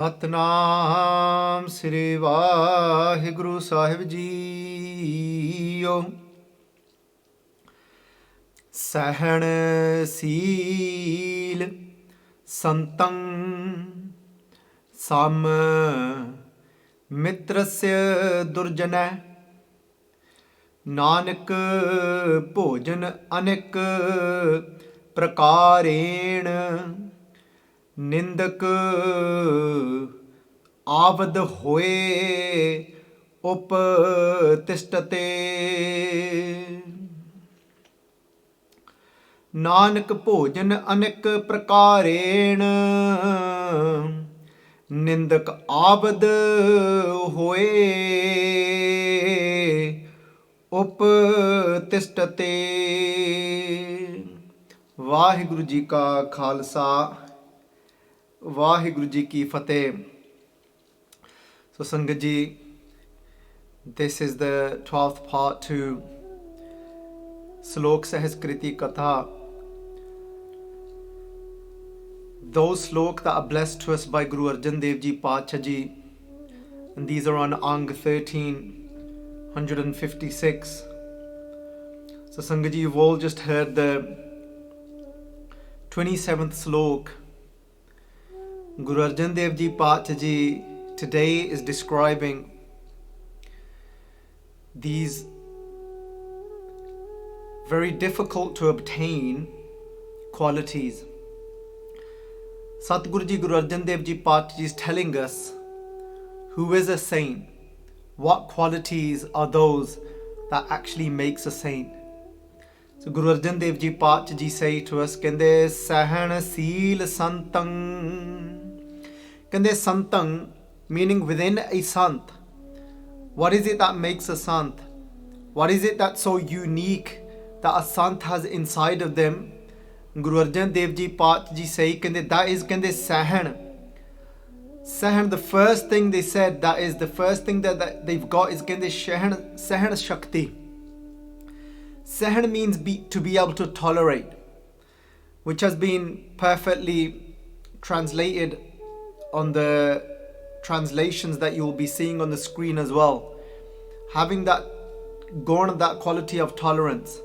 ਸਤਨਾਮ ਸ੍ਰੀ ਵਾਹਿਗੁਰੂ ਸਾਹਿਬ JIO. ਸਹਿਣ ਸੀਲ ਸੰਤੰ ਸਮ ਮਿਤਰस्य ਦੁਰਜਨੈ ਨਾਨਕ ਭੋਜਨ ਅਨੇਕ ਪ੍ਰਕਾਰੇਣ ਨਿੰਦਕ ਆਵਦ ਹੋਏ ਉਪਤਿਸ਼ਟਤੇ। ਨਾਨਕ ਭੋਜਨ ਅਨੇਕ ਪ੍ਰਕਾਰੇਣ ਨਿੰਦਕ ਆਵਦ ਹੋਏ ਉਪਤਿਸ਼ਟਤੇ। ਵਾਹਿਗੁਰੂ ਜੀ ਕਾ ਖਾਲਸਾ ਵਾਹਿਗੁਰੂ ਜੀ ਕੀ ਫਤਿਹ। So Sangat ji, this is the 12th part to Salok Sehaskriti Katha. Those slok that are blessed to us by Guru Arjun Dev Ji Pacha Ji, and these are on Ang 1356. So Sangat ji, you've all just heard the 27th slok. Guru Arjan Dev Ji Pacha Ji today is describing these very difficult to obtain qualities. Satguru Ji Guru Arjan Dev Ji Pacha Ji is telling us who is a saint, what qualities are those that actually makes a saint. So Guru Arjan Dev Ji Pacha Ji say to us, kende sehan seel santan. Kende santan, meaning within a sant. What is it that makes a sant? What is it that's so unique that a sant has inside of them? Guru Arjan Dev Ji Pacha Ji say, kende that is kende sehan. Sehan, the first thing they said, that is the first thing that they've got is kende sehan shakti. Sehan means to be able to tolerate, which has been perfectly translated on the translations that you will be seeing on the screen as well. Having that gone, that quality of tolerance.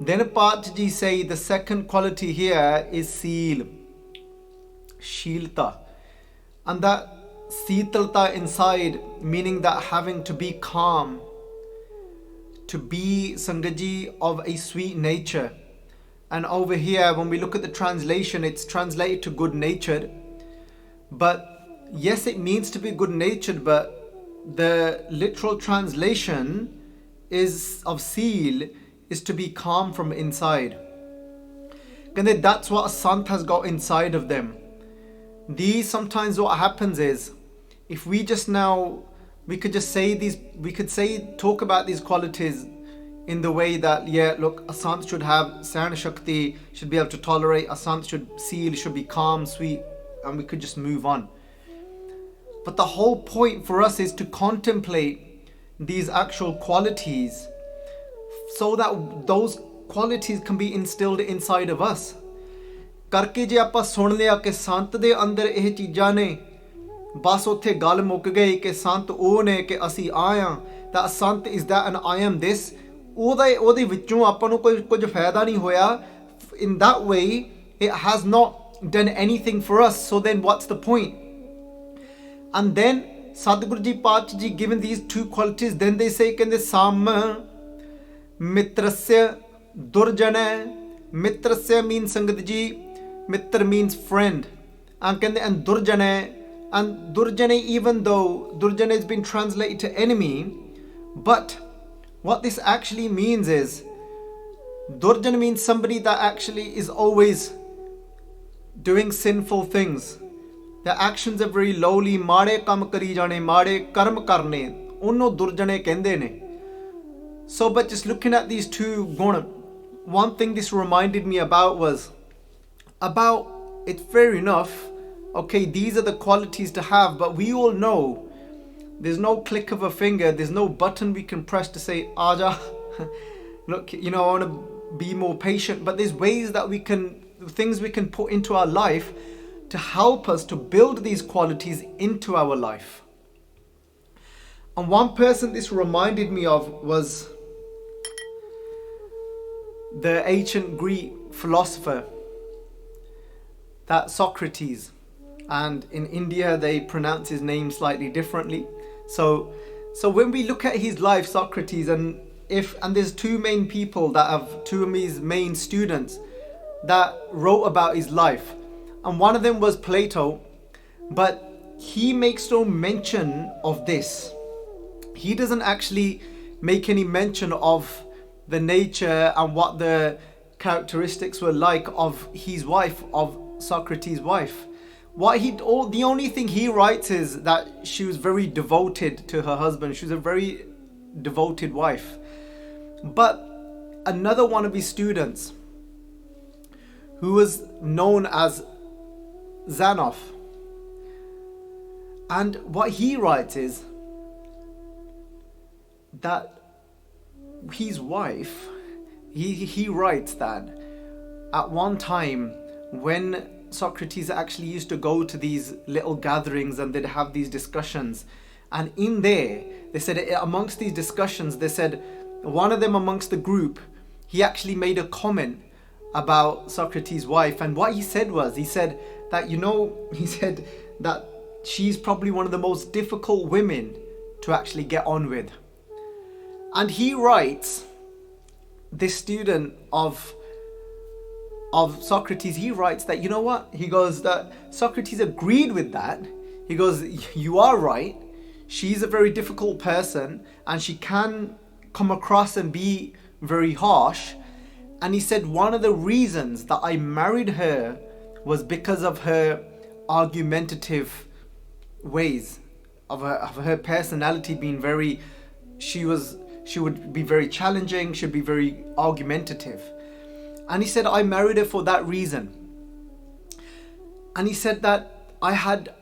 Then Pacha Ji say the second quality here is seel, shilta, and that sitalta inside, meaning that having to be calm, to be Sangaji of a sweet nature. And over here when we look at the translation, it's translated to good natured, but yes, it means to be good natured, but the literal translation is of seel is to be calm from inside. And that's what a sant has got inside of them. These sometimes what happens is, if we just now, we could just say these, we could say, talk about these qualities in the way that, yeah, look, a sant should have sahana shakti, should be able to tolerate, a sant should seel, should be calm, sweet, and we could just move on. But the whole point for us is to contemplate these actual qualities so that those qualities can be instilled inside of us. ਕਰਕੇ ਜੇ ਆਪਾਂ ਸੁਣ ਲਿਆ ਕਿ ਸੰਤ ਦੇ ਅੰਦਰ ਇਹ ਚੀਜ਼ਾਂ ਨੇ, ਬਸ ਉੱਥੇ ਗੱਲ ਮੁੱਕ ਗਈ ਕਿ ਸੰਤ ਉਹ ਨੇ ਕਿ ਅਸੀਂ ਆਇਆ ਤਾਂ ਸੰਤ is that and I am this, ਉਹਦੇ ਵਿੱਚੋਂ ਆਪਾਂ ਨੂੰ ਕੁਝ ਫਾਇਦਾ ਨਹੀਂ ਹੋਇਆ. In that way it has not done anything for us, so then what's the point? And then Sadguru Ji Pacha Ji given these two qualities, then they say kende sam mitrasya durjana. Mitrasya means Sangat Ji, mitra means friend, and durjana, even though durjana has been translated to enemy, but what this actually means is, durjana means somebody that actually is always doing sinful things. Their actions are very lowly. Maade kam kari jane, maade karm karne, unno durjane kende ne. So, but just looking at these two guna, one thing this reminded me about was about, it's fair enough, okay, these are the qualities to have, but we all know there's no click of a finger, there's no button we can press to say, Aja, look, I want to be more patient. But there's ways that we can, things we can put into our life to help us to build these qualities into our life. And one person this reminded me of was the ancient Greek philosopher, that Socrates. And in India they pronounce his name slightly differently. So when we look at his life, Socrates, and there's two main people that have two of his main students that wrote about his life, and one of them was Plato, but he makes no mention of this. He doesn't actually make any mention of the nature and what the characteristics were like of his wife, of Socrates' wife. The only thing he writes is that she was very devoted to her husband. She was a very devoted wife. But another one of his students, who was known as Zanoff, and what he writes is that his wife, he writes that at one time when Socrates actually used to go to these little gatherings and they'd have these discussions, and in there they said, amongst these discussions, they said one of them amongst the group, he actually made a comment about Socrates' wife, and what he said was, he said that that she's probably one of the most difficult women to actually get on with. And he writes, this student of Socrates, he writes that, you know what? He goes that Socrates agreed with that. He goes, you are right. She's a very difficult person and she can come across and be very harsh. And he said, one of the reasons that I married her was because of her argumentative ways, of her personality being very, she would be very challenging, she'd be very argumentative. And he said, I married her for that reason. And he said that I had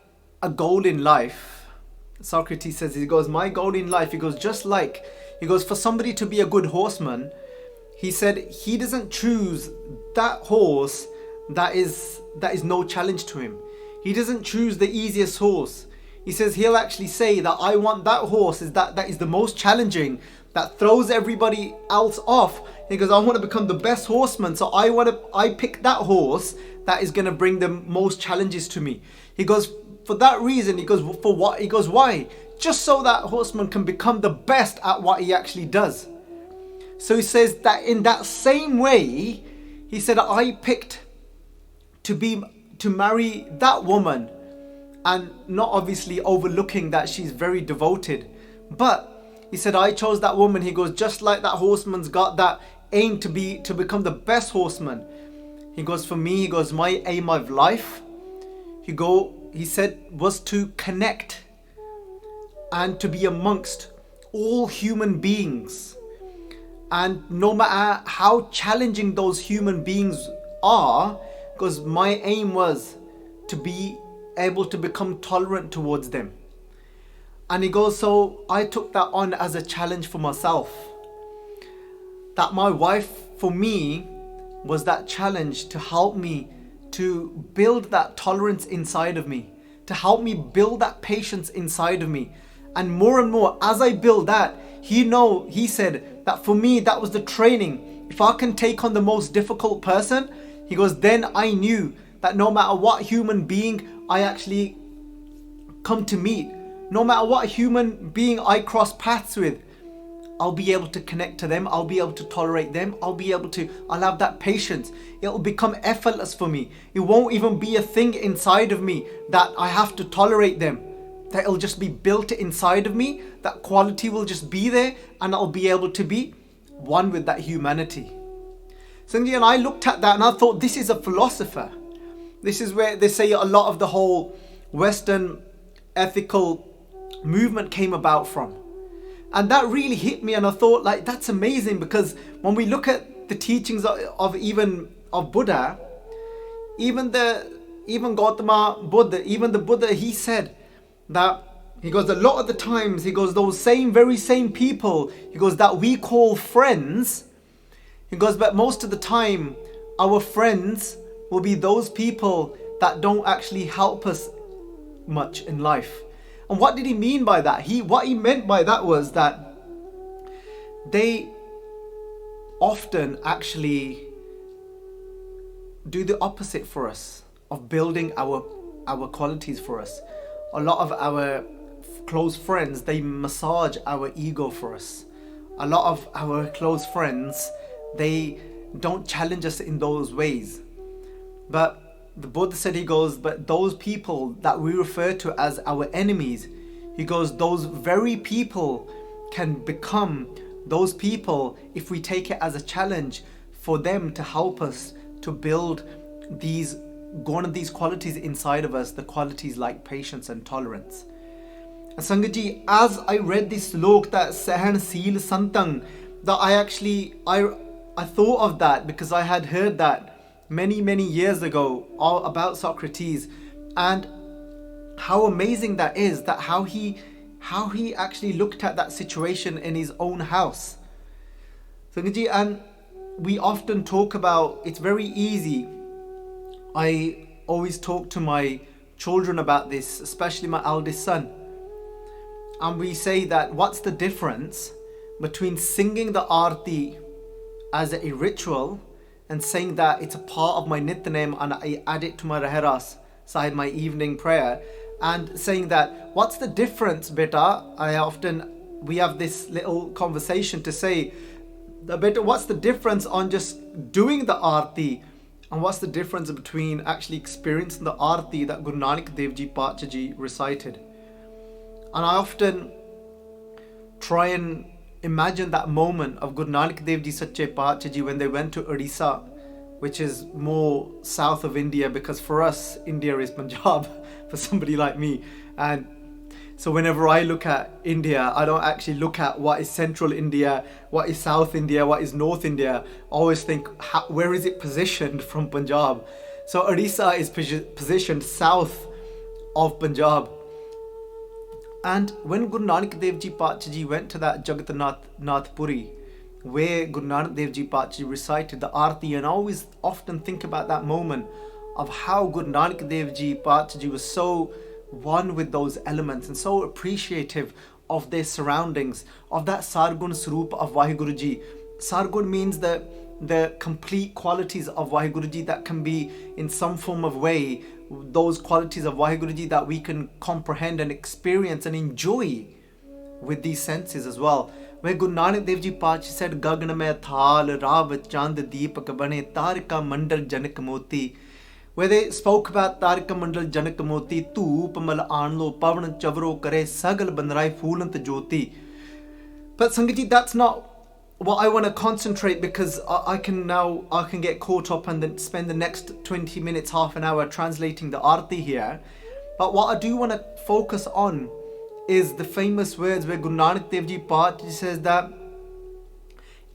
a goal in life. Socrates says, he goes, my goal in life, he goes, for somebody to be a good horseman, he said he doesn't choose that horse that is no challenge to him. He doesn't choose the easiest horse. He says he'll actually say that I want that horse that is the most challenging, that throws everybody else off. He goes, I want to become the best horseman, so I pick that horse that is going to bring the most challenges to me. He goes, for that reason, he goes, for what? He goes, why? Just so that horseman can become the best at what he actually does. So he says that in that same way, he said, I picked to marry that woman, and not obviously overlooking that she's very devoted, but he said, I chose that woman. He goes, just like that horseman's got that aim to become the best horseman. He goes, for me, he goes, my aim of life, he said, was to connect and to be amongst all human beings. And no matter how challenging those human beings are, because my aim was to be able to become tolerant towards them. And he goes, so I took that on as a challenge for myself. That my wife, for me, was that challenge to help me to build that tolerance inside of me, to help me build that patience inside of me. And more, as I build that, he said that for me, that was the training. If I can take on the most difficult person, he goes, then I knew that no matter what human being I actually come to meet, no matter what human being I cross paths with, I'll be able to connect to them, I'll be able to tolerate them, I'll have that patience. It'll become effortless for me. It won't even be a thing inside of me that I have to tolerate them. That it'll just be built inside of me, that quality will just be there, and I'll be able to be one with that humanity. Sanjay, and I looked at that and I thought, this is a philosopher. This is where they say a lot of the whole Western ethical movement came about from. And that really hit me, and I thought, like, that's amazing, because when we look at the teachings of Buddha, even Gautama Buddha, even the Buddha, he said that, he goes, a lot of the times, he goes, those very same people, he goes, that we call friends, he goes, but most of the time our friends will be those people that don't actually help us much in life. And what did he mean by that? What he meant by that was that they often actually do the opposite for us of building our qualities for us. A lot of our close friends, they massage our ego for us. A lot of our close friends, they don't challenge us in those ways. But the Buddha said, he goes, but those people that we refer to as our enemies, he goes, those very people can become those people if we take it as a challenge for them to help us to build one of these qualities inside of us, the qualities like patience and tolerance. And Sangat Ji, as I read this slok, that sehan, seel, santan, that I thought of that because I had heard that many years ago all about Socrates, and how amazing that is, that how he actually looked at that situation in his own house. Sangat Ji, and we often talk about, it's very easy. I always talk to my children about this, especially my eldest son. And we say that what's the difference between singing the arti as a ritual and saying that it's a part of my nitnem and I add it to my reheras side, my evening prayer, and saying that what's the difference, beta? We have this little conversation to say, beta, what's the difference on just doing the arti, and what's the difference between actually experiencing the arti that Guru Nanak Dev Ji Pacha Ji recited? And I often try and imagine that moment of Guru Nanak Dev Ji Sache Pacha Ji when they went to Odisha, which is more south of India, because for us, India is Punjab, for somebody like me. And so whenever I look at India, I don't actually look at what is central India, what is South India, what is North India. I always think, where is it positioned from Punjab? So Odisha is positioned south of Punjab. And when Guru Nanak Dev Ji Pacha Ji went to that Jagatnath Puri, where Guru Nanak Dev Ji Pacha Ji recited the Arti, and I always often think about that moment of how Guru Nanak Dev Ji Pacha Ji was so one with those elements and so appreciative of their surroundings, of that Sargun Swarup of Vaheguru Ji. Sargun means the complete qualities of Vaheguru Ji that can be in some form of way, those qualities of Vaheguru Ji that we can comprehend and experience and enjoy with these senses as well. Where Guru Nanak Dev Ji Pacha said, Gagan mein thal, Rav Chand Deepak bane, Tarika Mandal Janak Moti. Where they spoke about Tarika Mandal Janak Moti, Toop Mal Anlo, Pavan Chavro Kare, Sagal Banrai Fulant Jyoti. But Sangat Ji, that's not what I want to concentrate, because I can get caught up and then spend the next 20 minutes, half an hour translating the Arti here. But what I do want to focus on is the famous words where Guru Nanak Dev Ji Pacha says that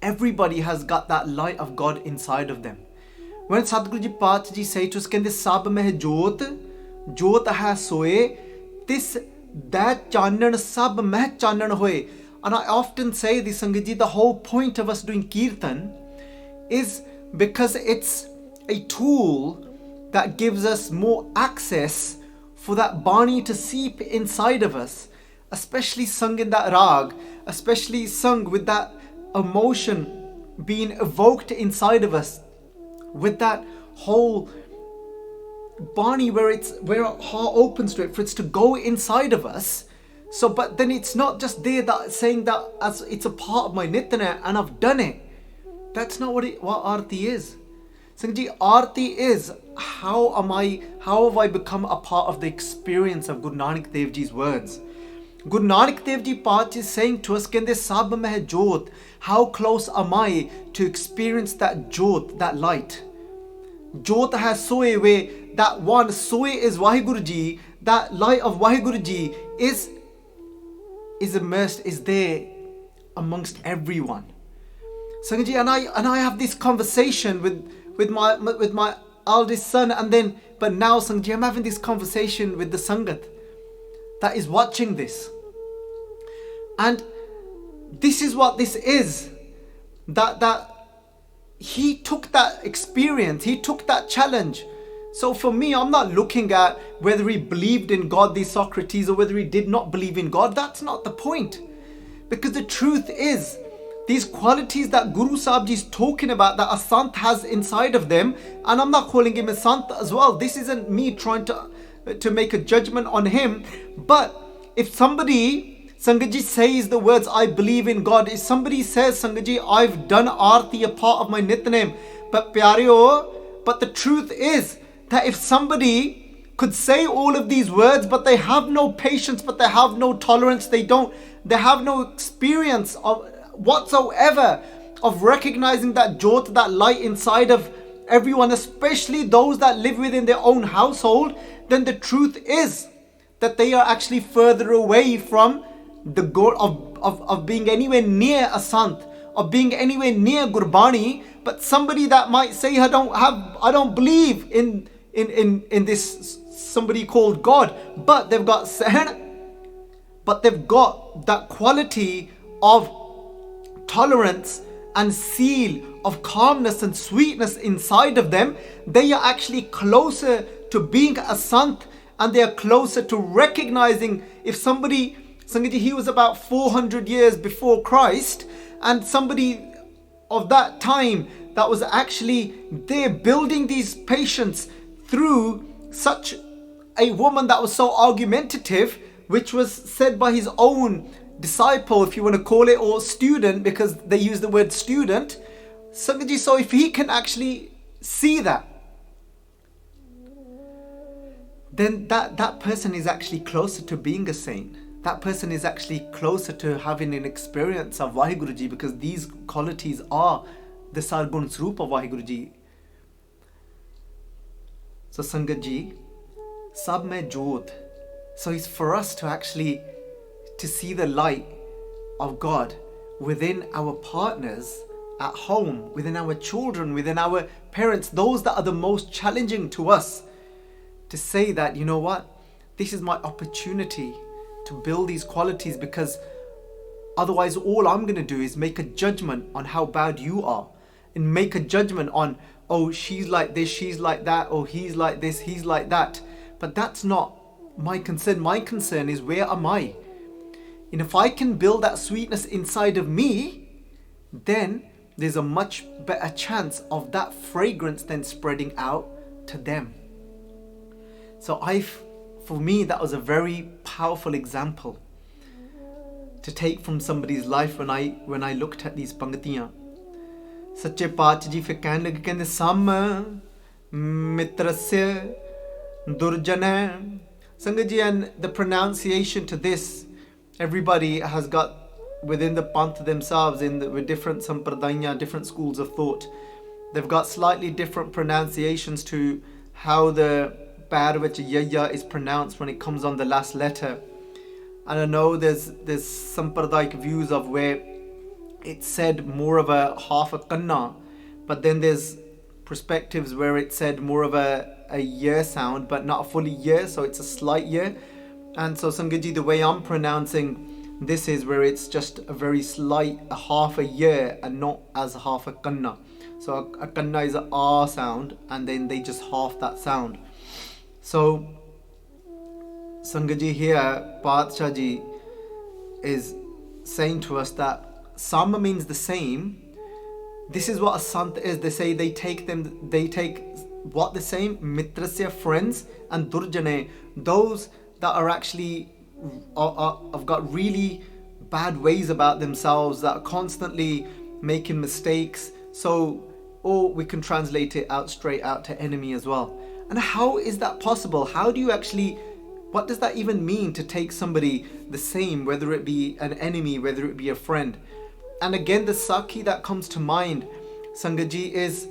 everybody has got that light of God inside of them. When Sadhguru Ji Pacha Ji say to us, kende sab meh jot hai soe, tis that chanan sab meh chanan hoye. And I often say this, Sangat Ji, the whole point of us doing Kirtan is because it's a tool that gives us more access for that Bani to seep inside of us, especially sung in that rag, especially sung with that emotion being evoked inside of us, with that whole Bani where our heart opens to it, for it's to go inside of us. So, but then it's not just there that saying that as it's a part of my nitana and I've done it. That's not what Arti is. Sangat, Arti is how have I become a part of the experience of Guru Nanak Dev Ji's words. Guru Nanak Dev Ji Pacha is saying to us, Kende Sab Meh Jot, how close am I to experience that Jot, that light? Jot has Soe, where that one Soe is Vaheguru Ji, that light of Vaheguru Ji is immersed, is there amongst everyone. Sangat Ji, and I have this conversation with my eldest son, but now Sangat Ji, I'm having this conversation with the Sangat that is watching this. And this is what this is. That he took that experience, he took that challenge. So for me, I'm not looking at whether he believed in God, the Socrates, or whether he did not believe in God. That's not the point. Because the truth is, these qualities that Guru Sahib Ji is talking about, that a Sant has inside of them, and I'm not calling him a Sant as well. This isn't me trying to make a judgment on him. But if somebody, Sangat Ji, says the words, I believe in God, if somebody says, Sangat Ji, I've done Aarti, a part of my Nitnem, but Pyareo, but the truth is that if somebody could say all of these words, but they have no patience, but they have no tolerance, they have no experience of whatsoever of recognizing that jyot, that light inside of everyone, especially those that live within their own household, then the truth is that they are actually further away from the goal of being anywhere near a Sant, of being anywhere near Gurbani. But somebody that might say, I don't believe in this somebody called God, but they've got sehan, but they've got that quality of tolerance and seel, of calmness and sweetness inside of them. They are actually closer to being a Sant, and they are closer to recognizing, if somebody, Sangat, he was about 400 years before Christ, and somebody of that time that was actually there building these patience through such a woman that was so argumentative, which was said by his own disciple, if you want to call it, or student, because they use the word student. Sangat Ji, so if he can actually see that, then that person is actually closer to being a saint. That person is actually closer to having an experience of Vaheguru Ji, because these qualities are the Sargun Swarup of Vaheguru Ji. So Sangat Ji, Sab mein jyot. So it's for us to actually to see the light of God within our partners at home, within our children, within our parents, those that are the most challenging to us, to say that, you know what, this is my opportunity to build these qualities, because otherwise all I'm going to do is make a judgment on how bad you are, and make a judgment on, oh, she's like this, she's like that, or he's like this, he's like that. But that's not my concern. My concern is, where am I? And if I can build that sweetness inside of me, then there's a much better chance of that fragrance then spreading out to them. So for me, that was a very powerful example to take from somebody's life when I looked at these pangtiyan. Sache Paatshah Ji फिर कहने लगे, कहते sam mitrasya durjana. Sangat Ji, and the pronunciation to this, everybody has got within the Panth themselves, with different sampradaya, different schools of thought. They've got slightly different pronunciations to how the Par which Yaya is pronounced when it comes on the last letter. And I know there's sampradaic views of where it's said more of a half a kanna, but then there's perspectives where it's said more of a year sound, but not a fully year, so it's a slight year. And so Sangat Ji, the way I'm pronouncing this is where it's just a very slight, a half a year, and not as half a kanna. So a kanna is a R sound, and then they just half that sound. So Sangat Ji here, Paatshah Ji is saying to us that Sama means the same. This is what a Sant is. They say they take what the same, mitrasya, friends, and durjane, those that are actually have got really bad ways about themselves, that are constantly making mistakes. So, or we can translate it out straight out to enemy as well. And how is that possible? How do you actually, what does that even mean, to take somebody the same, whether it be an enemy, whether it be a friend? And again, the Sakhi that comes to mind, Sangat Ji, is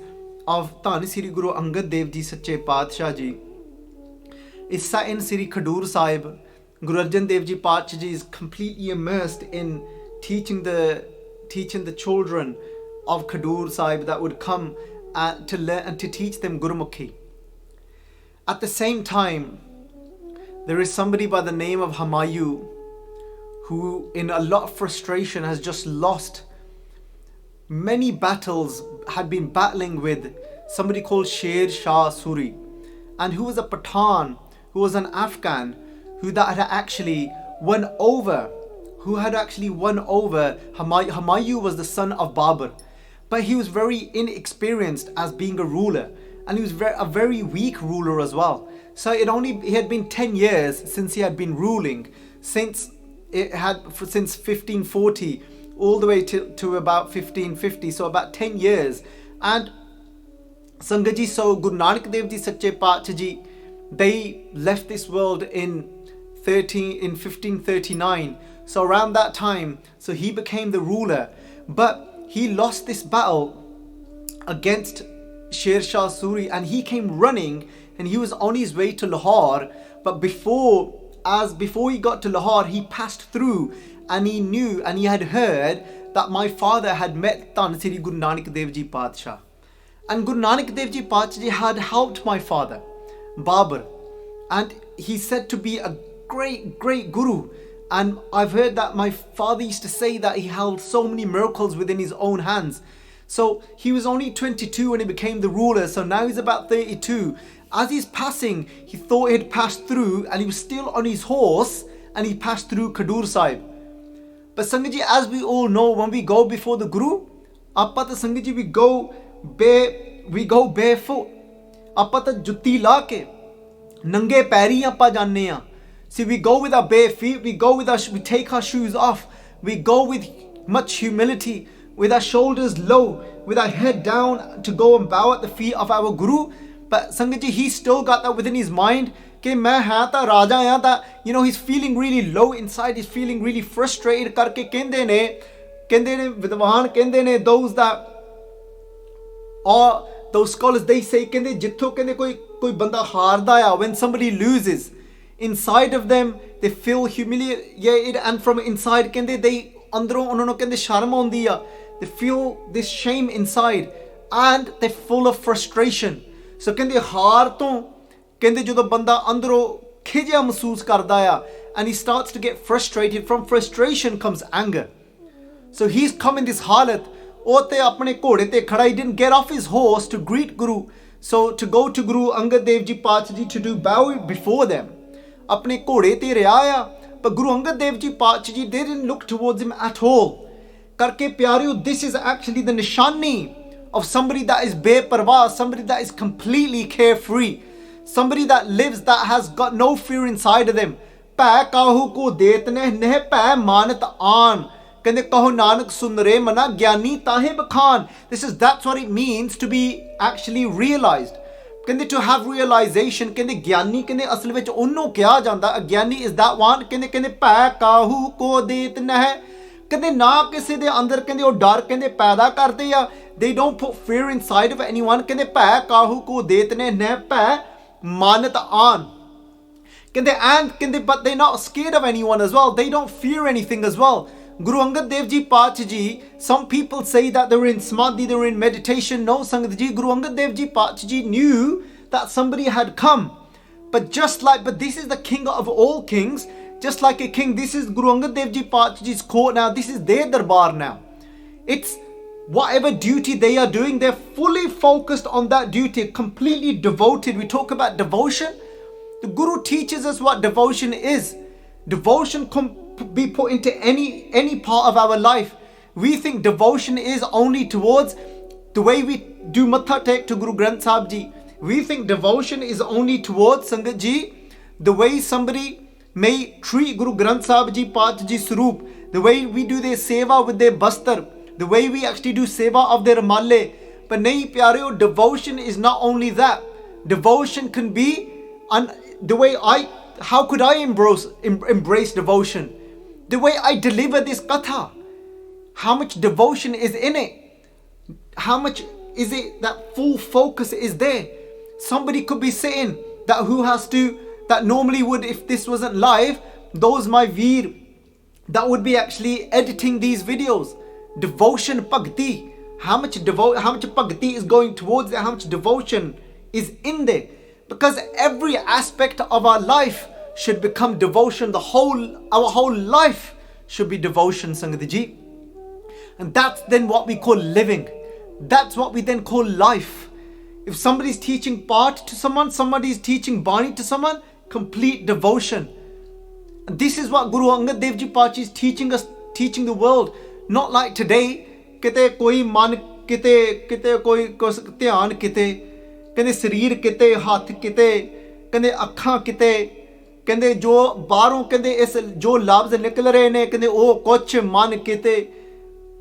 of Dhan Sri Guru Angad Dev Ji Sache Paatshah Ji. Is sat in Sri Khadur Sahib. Guru Arjun Dev Ji Paatshah Ji is completely immersed in teaching the children of Khadur Sahib that would come to learn and to teach them Gurumukhi. At the same time, there is somebody by the name of Hamayu who, in a lot of frustration, has just lost many battles, had been battling with somebody called Sher Shah Suri. and who was a Pathan, who was an Afghan, who had actually won over Humayun was the son of Babur, but he was very inexperienced as being a ruler, and he was a very weak ruler as well. So it had been 10 years since he had been ruling, since 1540 all the way to about 1550, so about 10 years. And Sangat Ji, so Guru Nanak Dev Ji Sache Paatshah Ji, they left this world in 1539. So around that time, so he became the ruler, but he lost this battle against Sher Shah Suri, and he came running, and he was on his way to Lahore. But before he got to Lahore, he passed through, and he knew, and he had heard that my father had met Dhan Sri Guru Nanak Dev Ji Paatshah, and Guru Nanak Dev Ji Paatshah Ji had helped my father Babur, and he said to be a great guru. And I've heard that my father used to say that he held so many miracles within his own hands. So he was only 22 when he became the ruler, so now he's about 32. As he's passing, he thought he had passed through, and he was still on his horse, and he passed through Khadur Sahib. But Sangat Ji, as we all know, when we go before the Guru, Appa ta Sangat Ji, we go barefoot. Appa ta jutti la ke nange pairi appa janne a. See, we go with our bare feet, we take our shoes off, we go with much humility, with our shoulders low, with our head down to go and bow at the feet of our Guru. But Sangat Ji, he still got that within his mind, कि मैं हाँ ता राजा या ता, he's feeling really low inside, he's feeling really frustrated करके कहंदे ने विद्वान कहंदे ने, those scholars, they say कहंदे जिथों कहंदे कोई बंदा हारदा या, when somebody loses, inside of them they feel humiliated, and from inside कहंदे they अंदरों उन्होंने कहंदे शर्म आउंदी आ, they feel this shame inside, and they're full of frustration. So कहंदे हार तो कहंदे ਜਦੋਂ ਬੰਦਾ ਅੰਦਰੋਂ ਖਿਜਿਆ ਮਹਿਸੂਸ ਕਰਦਾ ਆ, and he starts to get frustrated. From frustration comes anger. So he's come in this halat, ਉਹ ਤੇ ਆਪਣੇ ਘੋੜੇ ਤੇ ਖੜਾ, he didn't get off his horse to greet Guru, so to go to Guru Angad Dev Ji Paatshah Ji to do bow before them. ਆਪਣੇ ਘੋੜੇ ਤੇ ਰਿਹਾ ਆ, but Guru Angad Dev Ji Paatshah Ji, they didn't look towards him at all. ਕਰਕੇ ਪਿਆਰਿਓ, this is actually the nishani of somebody that is beparwah, somebody that is completely carefree, somebody that lives, that has got no fear inside of them. ਭੈ ਕਾਹੂ ਕੋ ਦੇਤ ਨੇ ਨਹਿ ਭੈ ਮਾਨਤ ਆਨ, ਕਹਿੰਦੇ ਕਹੋ ਨਾਨਕ ਸੁਨ ਰੇ ਮਨਾ ਗਿਆਨੀ ਤਾਹੇ ਬਖਾਨ. That's what it means to be actually realized. ਕਹਿੰਦੇ to have realization, ਕਹਿੰਦੇ ਗਿਆਨੀ ਕਹਿੰਦੇ ਅਸਲ ਵਿੱਚ ਉਹਨੂੰ ਕਿਹਾ ਜਾਂਦਾ, ਅਗਿਆਨੀ is that one. ਕਹਿੰਦੇ ਭੈ ਕਾਹੂ ਕੋ ਦੇਤ ਨਹਿ, ਕਹਿੰਦੇ ਨਾ ਕਿਸੇ ਦੇ ਅੰਦਰ ਕਹਿੰਦੇ ਉਹ ਡਰ ਕਹਿੰਦੇ ਪੈਦਾ ਕਰਦੇ ਆ, they don't put fear inside of anyone. ਕਹਿੰਦੇ ਭੈ ਕਾਹੂ ਕੋ ਦੇਤ ਨੇ ਨਹਿ ਭੈ ਮਾਨਤ ਆਨ, ਕਹਿੰਦੇ and ਕਹਿੰਦੇ but they're not scared of anyone as well, they don't fear anything as well. Guru Angad Dev Ji Paatshah Ji, some people say that they were in samadhi, they were in meditation. No, Sangat Ji, Guru Angad Dev Ji Paatshah Ji knew that somebody had come, but this is the king of all kings, just like a king. This is Guru Angad Dev Ji Paatshah Ji's court now, this is their darbar now. It's whatever duty they are doing, they're fully focused on that duty, completely devoted. We talk about devotion. The Guru teaches us what devotion is. Devotion can be put into any part of our life. We think devotion is only towards the way we do matha tek to Guru Granth Sahib Ji. We think devotion is only towards, Sangat Ji, the way somebody may treat Guru Granth Sahib Ji Paatshah Ji Swaroop, the way we do their seva with their bastar, the way we actually do seva of their malle. But nahi pyareo, devotion is not only that. Devotion can be the way how could I embrace devotion? The way I deliver this katha. How much devotion is in it? How much is it that full focus is there? Somebody could be sitting that normally would, if this wasn't live, those my veer that would be actually editing these videos. Devotion, bhakti. How much bhakti is going towards it? How much devotion is in there? Because every aspect of our life should become devotion. Our whole life should be devotion, Sangat Ji. And that's then what we call living. That's what we then call life. If somebody's teaching Path to someone, somebody's teaching Bani to someone, complete devotion. And this is what Guru Angad Dev Ji Pachi is teaching us, teaching the world. Not like today, kite koi man kite koi dhyan kite, kende sarir kite, hath kite, kende akhan kite, kende jo baron kende is jo labs nikal rahe ne, kende oh kuch man kite.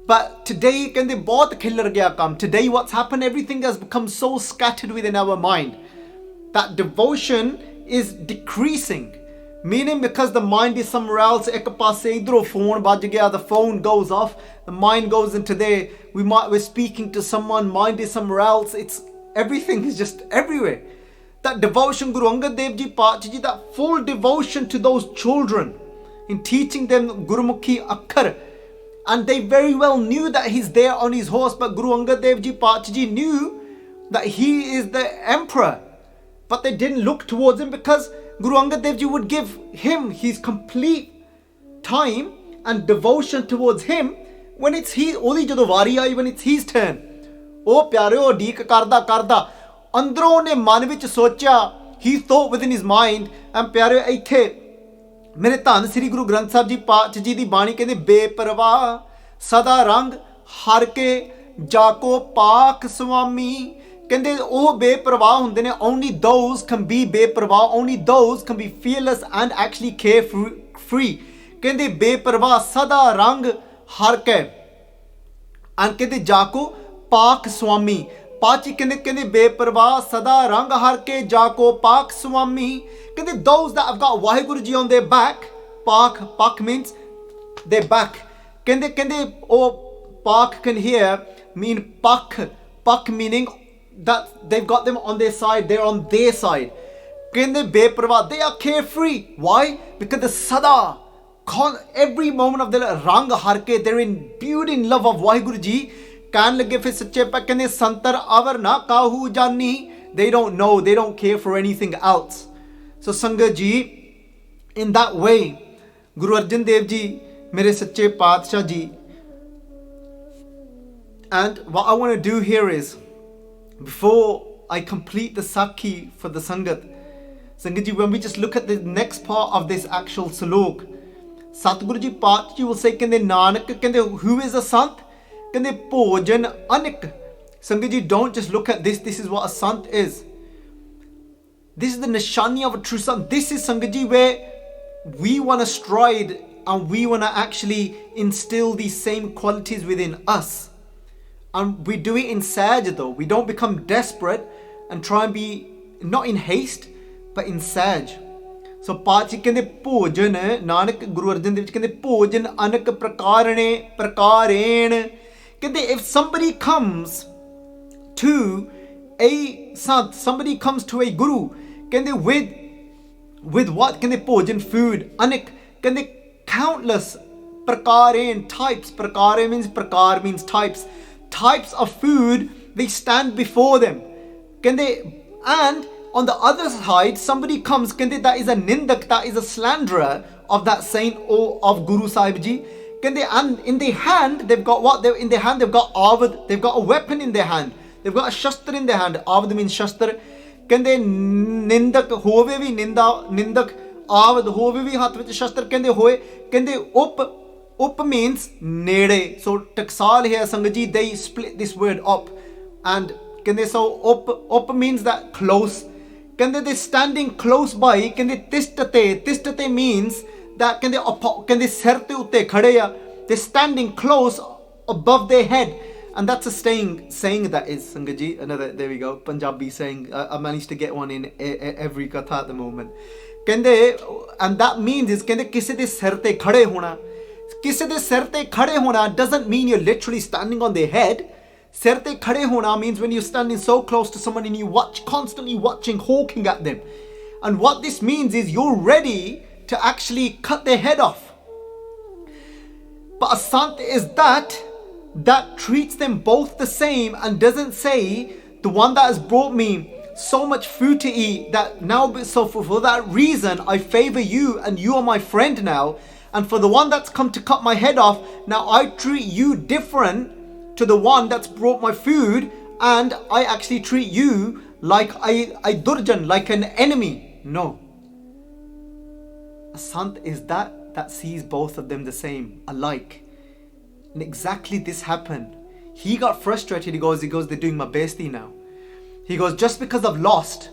But today, kende bahut khillar gaya kam. Today what's happened, everything has become so scattered within our mind that devotion is decreasing. Meaning because the mind is somewhere else, ek paase idro phone baj gaya, the phone goes off, the mind goes into there, we're speaking to someone, mind is somewhere else, it's everything is just everywhere. That devotion, Guru Angad Dev Ji Pachi Ji, that full devotion to those children in teaching them Gurumukhi Akkar. And they very well knew that he's there on his horse, but Guru Angad Dev Ji Pachi Ji knew that he is the emperor. But they didn't look towards him because Guru Angad Dev Ji would give him his complete time and devotion towards him when it's when it's his turn. Oh pyareo deek karda. Andron ne man vich socha, he thought within his mind, and pyareo aithe ਮੇਰੇ ਧੰਨ ਸ੍ਰੀ ਗੁਰੂ ਗ੍ਰੰਥ ਸਾਹਿਬ ਜੀ ਪਾਤਸ਼ਾਹ ਜੀ ਦੀ ਬਾਣੀ ਕਹਿੰਦੇ ਬੇਪਰਵਾਹ ਸਦਾ ਰੰਗ ਹਰ ਕੇ ਜਾਕੋ ਪਾਕ ਸੁਆਮੀ ਕਹਿੰਦੇ ਉਹ ਬੇਪਰਵਾਹ ਹੁੰਦੇ ਨੇ only those can be ਬੇਪਰਵਾਹ only those can be fearless and actually carefree ਕਹਿੰਦੇ ਬੇਪਰਵਾਹ ਸਦਾ ਰੰਗ ਹਰ ਕੇ and ਕਹਿੰਦੇ ਜਾਕੋ ਪਾਕ ਸੁਆਮੀ ਪਾਚੀ ਕਹਿੰਦੇ ਬੇਪਰਵਾਹ ਸਦਾ ਰੰਗ ਹਰ ਕੇ ਜਾਕੋ ਪਾਕ ਸੁਆਮੀ ਕਹਿੰਦੇ those that have got Vaheguru Ji on their back, pak means their back, ਕਹਿੰਦੇ ਉਹ pak can here mean pak meaning that they've got them on their side, they're on their side. ਕਹਿੰਦੇ ਬੇਪਰਵਾਹ, they are carefree. Why? Because the sada, every moment of their rang har ke, they're imbued in love of Vaheguru Ji. ਕਹਿਣ ਲੱਗੇ ਫਿਰ ਸੱਚੇ ਪਾ ਕਹਿੰਦੇ ਸੰਤਰ ਅਵਰ ਨਾ ਕਾਹੂ ਜਾਨੀ, they don't know, they don't care for anything else. So Sangat Ji, in that way, Guru Arjun Dev Ji, mere sache Paatshah Ji, and what I want to do here is, before I complete the Sakhi for the Sangat Ji, when we just look at the next part of this actual Salok, Satguru Ji Paatshah Ji will say, kende Nanak, kende who is a Sant? Kende Bhojan Anik. Sangat Ji, don't just look at this, this is what a Sant is. This is the nishani of a true Sant. This is Sangat Ji where we want to stride and we want to actually instill these same qualities within us. And we do it in saj though. We don't become desperate and try and be not in haste but in saj. So Pachi kende Bhojan, Nanak Guru Arjan Dev kende Bhojan Anak Prakaren. Kende if somebody comes to a Sant, somebody comes to a Guru, kende with what? Kende Bhojan, food, Anik, kende countless Prakaren, types. Prakare means Prakar means types. Types of food, they stand before them. Kende, and on the other side, somebody comes, kende that is a nindak, that is a slanderer of that saint or of Guru Sahib Ji. Kende, and in their hand, they've got what? In their hand, they've got avad, they've got a weapon in their hand. They've got a shastra in their hand. Avad means shastra. Kende nindak hove vi nindak avad hove vi hath vich shastra kende hoye. Kende up means nede. So taksal here Sangat Ji, they split this word up. And kende so up means that close. Kende they standing close by. Kende tistate means that kende serte utte khade ya. They're standing close above their head. And that's a saying that is, Sangat Ji. Another, there we go, Punjabi saying. I managed to get one in every katha at the moment. Kende, and that means is kende kise de sir te khade hona. Kise de sir te khade hona doesn't mean you're literally standing on their head. Sir te khade hona means when you're standing so close to someone and you constantly watching, hawking at them. And what this means is you're ready to actually cut their head off. But a Sant is that treats them both the same and doesn't say the one that has brought me so much food to eat that now, so for that reason I favor you and you are my friend now, and for the one that's come to cut my head off, now I treat you different to the one that's brought my food and I actually treat you like I durjan, like an enemy. No. A sant is that sees both of them the same, alike. And exactly this happened. He got frustrated. He goes, they're doing my bestie now. He goes, just because I've lost,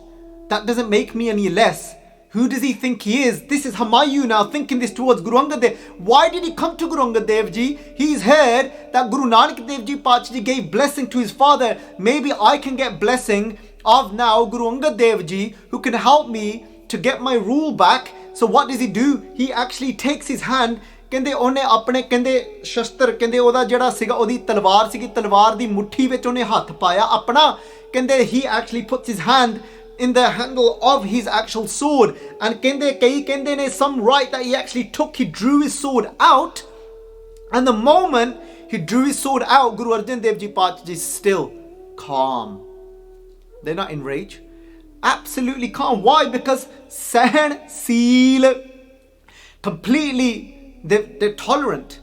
that doesn't make me any less. Who does he think he is? This is Humayun now thinking this towards Guru Angad Dev. Why did he come to Guru Angad Dev Ji? He's heard that Guru Nanak Dev Ji Pachaji gave blessing to his father. Maybe I can get blessing of now Guru Angad Dev Ji, who can help me to get my rule back. So what does he do? He actually takes his hand. ਕਹਿੰਦੇ ਉਹਨੇ ਆਪਣੇ ਕਹਿੰਦੇ ਸ਼ਸਤਰ ਕਹਿੰਦੇ ਉਹਦਾ ਜਿਹੜਾ ਸੀਗਾ ਉਹਦੀ ਤਲਵਾਰ ਸੀਗੀ ਤਲਵਾਰ ਦੀ ਮੁੱਠੀ ਵਿੱਚ ਉਹਨੇ ਹੱਥ ਪਾਇਆ ਆਪਣਾ ਕਹਿੰਦੇ he actually puts his hand in the handle of his actual sword and ਕਹਿੰਦੇ ਕਈ ਕਹਿੰਦੇ ਨੇ some write that he actually he drew his sword out and the moment he drew his sword out Guru Arjun Dev Ji Pachaji is still calm. They're not in rage, absolutely calm. Why? Because sehan, seel, completely they're tolerant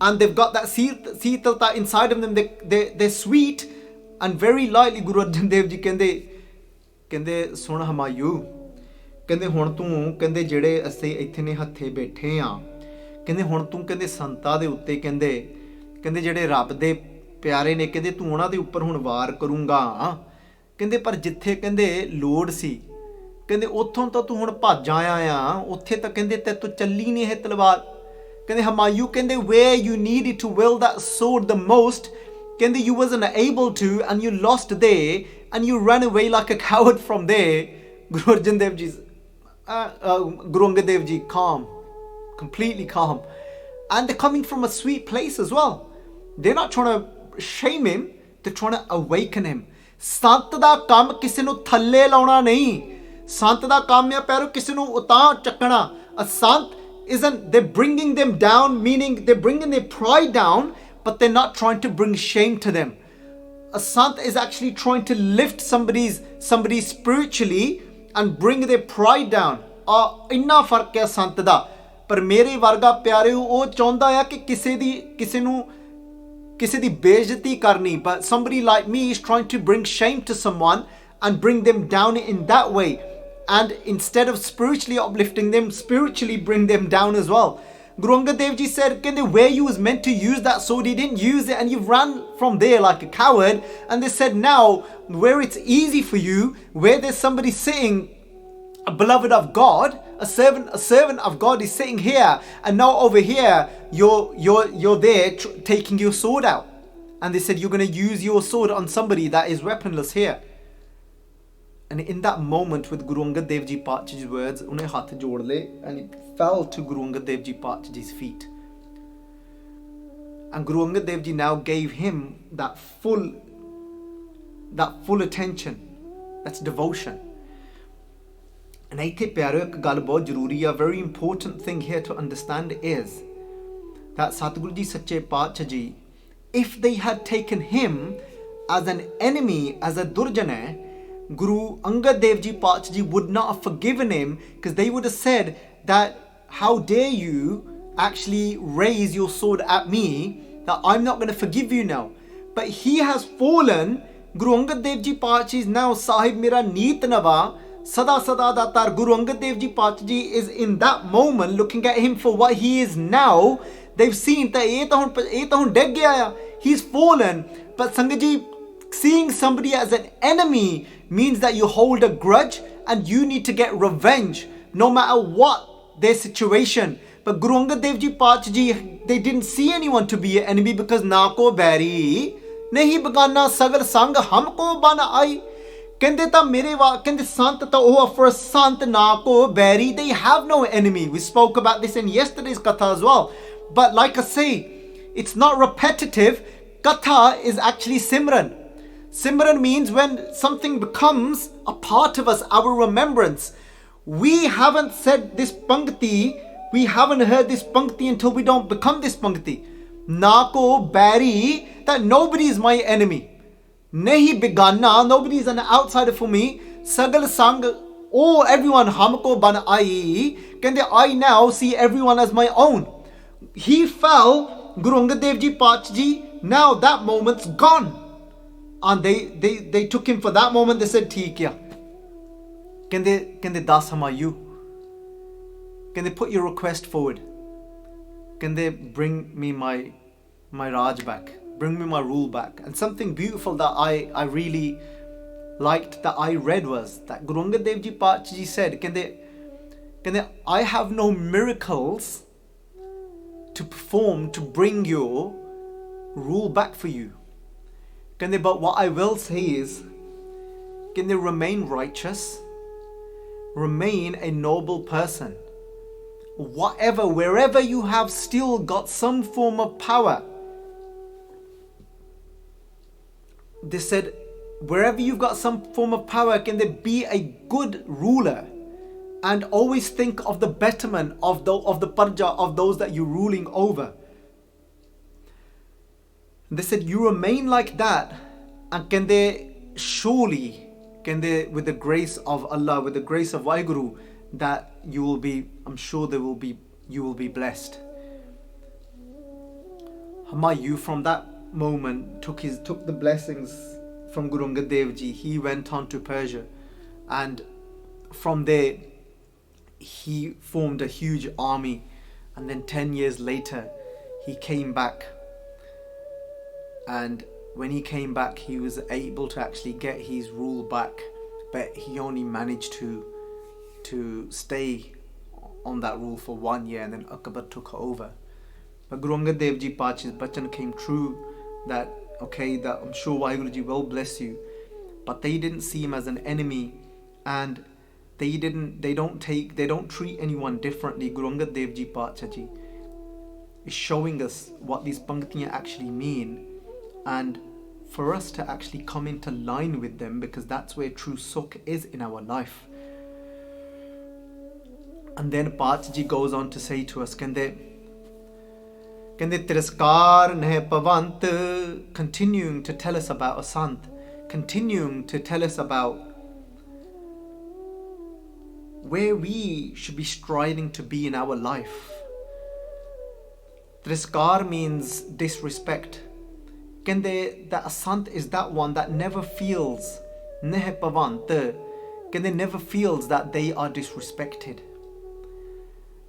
and they've got that seetalta inside of them. They're sweet and very lightly. Guru Arjan Dev Ji ਕਹਿੰਦੇ ਸੁਣ ਹਮਾਯੂ ਕਹਿੰਦੇ ਹੁਣ ਤੂੰ ਕਹਿੰਦੇ ਜਿਹੜੇ ਅਸੀਂ ਇੱਥੇ ਨੇ ਹੱਥੇ ਬੈਠੇ ਆ ਕਹਿੰਦੇ ਹੁਣ ਤੂੰ ਕਹਿੰਦੇ ਸੰਤਾਂ ਦੇ ਉੱਤੇ ਕਹਿੰਦੇ ਜਿਹੜੇ ਰੱਬ ਦੇ ਪਿਆਰੇ ਨੇ ਕਹਿੰਦੇ ਤੂੰ ਉਹਨਾਂ ਦੇ ਉੱਪਰ ਹੁਣ ਵਾਰ ਕਰੂੰਗਾ ਕਹਿੰਦੇ ਪਰ ਜਿੱਥੇ ਕਹਿੰਦੇ ਲੋੜ ਸੀ ਕਹਿੰਦੇ ਉੱਥੋਂ ਤਾਂ ਤੂੰ ਹੁਣ ਭੱਜ ਆਇਆ ਆ ਉੱਥੇ ਤਾਂ ਕਹਿੰਦੇ ਤੇ ਤੂੰ ਚੱਲੀ ਨਹੀਂ ਇਹ ਤਲਵਾਰ ਕਹਿੰਦੇ ਹਮਾਯੂ ਕਹਿੰਦੇ where you needed to wield that sword the most ਕਹਿੰਦੇ you wasn't able to and you lost there and you ran away like a coward from there. Guru Arjan Dev Ji's Guru Angad Dev Ji calm, completely calm, and they're coming from a sweet place as well. They're not trying to shame him, they're trying to awaken him. Sant da kam kisi nu thalle launa nahi, sant da kam ya pairo kisi nu uta chakna. A sant isn't, they're bringing them down, meaning they're bringing their pride down, but they're not trying to bring shame to them. A sant is actually trying to lift somebody spiritually and bring their pride down. ਇੰਨਾ ਫਰਕ ਹੈ ਸੰਤ ਦਾ ਪਰ ਮੇਰੇ ਵਰਗਾ ਪਿਆਰਿਓ ਉਹ ਚਾਹੁੰਦਾ ਆ ਕਿ ਕਿਸੇ ਦੀ ਬੇਇੱਜ਼ਤੀ ਕਰਨੀ, but somebody like me is trying to bring shame to someone and bring them down in that way, and instead of spiritually uplifting them, spiritually bring them down as well. Guru Angad Dev Ji said, where you was meant to use that sword, you didn't use it and you ran from there like a coward. And they said, now, where it's easy for you, where there's somebody sitting, a beloved of God, a servant of God is sitting here, and now over here, you're there taking your sword out. And they said, you're going to use your sword on somebody that is weaponless here. And in that moment with Guru Angad Dev Ji Pachaji's words, unhe hath jod le and he fell to Guru Angad Dev Ji Pachaji's feet. And Guru Angad Dev Ji now gave him that full attention. That's devotion. And aithe pyaro ek gal bahut zaruri hai. A very important thing here to understand is that Satguru Ji Sache Pachaji, if they had taken him as an enemy, as a durjana, Guru Angad Dev Ji Pachaji would not have forgiven him, because they would have said that how dare you actually raise your sword at me, that I'm not going to forgive you now. But he has fallen. Guru Angad Dev Ji Pachaji is now Sahib Mera Neet Nawa, Sada Sada Datar. Guru Angad Dev Ji Pachaji is in that moment looking at him for what he is now. They've seen that he's fallen. But Sangaji, seeing somebody as an enemy means that you hold a grudge and you need to get revenge no matter what their situation. But Guru Angad Dev Ji Pachaji, they didn't see anyone to be an enemy, because na ko bari nahi bagana sagar sang humko ban ai. Kende ta mere wa kende sant ta oh for sant na ko bari, they have no enemy. We spoke about this in yesterday's katha as well. But like I say, it's not repetitive. Katha is actually simran. Simran means when something becomes a part of us, our remembrance. We haven't said this pankti, we haven't heard this pankti until we don't become this pankti. Nako bari, that nobody is my enemy. Nahi bigana, nobody is an outsider for me. Sagal sang, oh everyone hamko ban ai. Kende I now see everyone as my own. He fell, Guru Angad Dev Ji Pachaji, now that moment's gone. And they took him for that moment. They said, "Theek ya." Can they das hum you? Can they put your request forward? Can they bring me my Raj back? Bring me my rule back? And something beautiful that I really liked that I read was that Guru Angad Dev Ji Pacha Ji said, can they, I have no miracles to perform to bring your rule back for you. Can they, but what I will say is, can they remain righteous, remain a noble person, whatever, wherever you have still got some form of power. They said, wherever you've got some form of power, can there be a good ruler and always think of the betterment of the parja, of those that you're ruling over. They said, you remain like that, and can they surely, with the grace of Allah, with the grace of Vaheguru, that you will be, I'm sure you will be blessed. Humayun from that moment took the blessings from Guru Angad Dev Ji. He went on to Persia, and from there he formed a huge army, and then 10 years later he came back. And when he came back, he was able to actually get his rule back, but he only managed to stay on that rule for 1 year, and then Akbar took over. But Guru Angad Dev Ji Pacha's bachan came true that, okay, that I'm sure Vaheguru Ji will bless you, but they didn't see him as an enemy, and they don't treat anyone differently. Guru Angad Dev Ji Pacha Ji is showing us what these panktiyan actually mean, and for us to actually come into line with them, because that's where true sukh is in our life. And then Pacha Ji goes on to say to us, Kende Tiraskar Nahe Pavant, continuing to tell us about a sant, continuing to tell us about where we should be striving to be in our life. Tiraskar means disrespect. Kende, that a sant is that one that never feels, Nahe Pavant, Kende never feels that they are disrespected.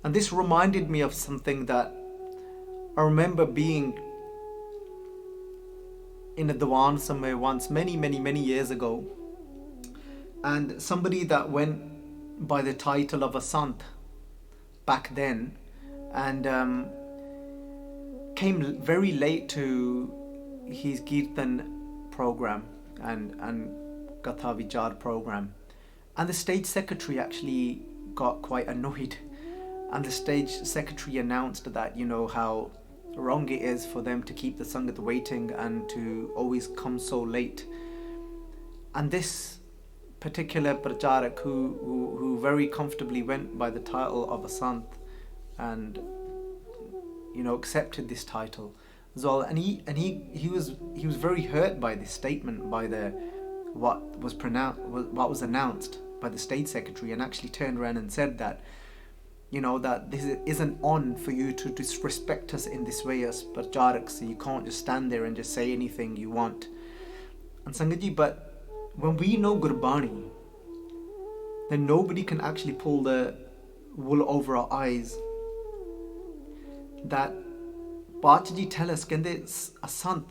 And this reminded me of something that I remember being in a diwan somewhere once, many years ago, and somebody that went by the title of a sant back then, and came very late to his Kirtan program and Katha Vichar program, and the stage secretary actually got quite annoyed. And the stage secretary announced that, how wrong it is for them to keep the Sangat waiting and to always come so late. And this particular pracharak who very comfortably went by the title of a sant and accepted this title as well, and he was very hurt by this statement, by what was announced by the state secretary, and actually turned around and said that that this isn't on for you to disrespect us in this way as pracharaks, so you can't just stand there and just say anything you want. And Sangatji, but when we know Gurbani, then nobody can actually pull the wool over our eyes. That Pachaji tell us, a sant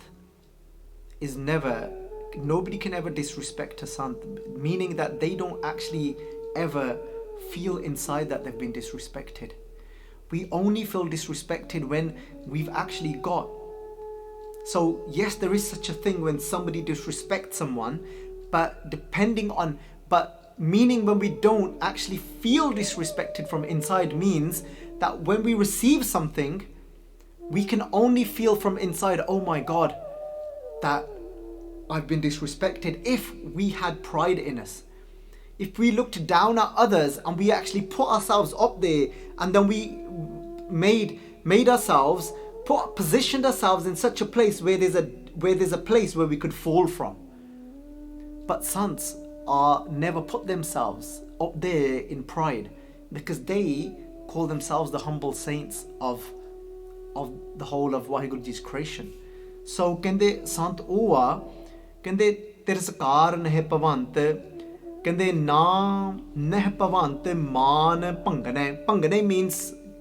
is nobody can ever disrespect a sant, meaning that they don't actually ever feel inside that they've been disrespected. We only feel disrespected when we've actually got. So yes, there is such a thing when somebody disrespects someone, but meaning when we don't actually feel disrespected from inside means that when we receive something, we can only feel from inside, oh my God, that I've been disrespected. If we had pride in us, if we looked down at others and we actually put ourselves up there, and then we positioned ourselves in such a place where there's a place where we could fall from. But sants never put themselves up there in pride, because they call themselves the humble saints of the whole of Vaheguru Ji's creation. So kende sant owa ਕਹਿੰਦੇ ਤਿਰਸਕਾਰ ਨਹਿ ਭਵੰਤ, ਕਹਿੰਦੇ ਨਾਮ ਨਹਿ ਭਵੰਤ ਮਾਨ ਭੰਗਨੈ। ਭੰਗਨੈ means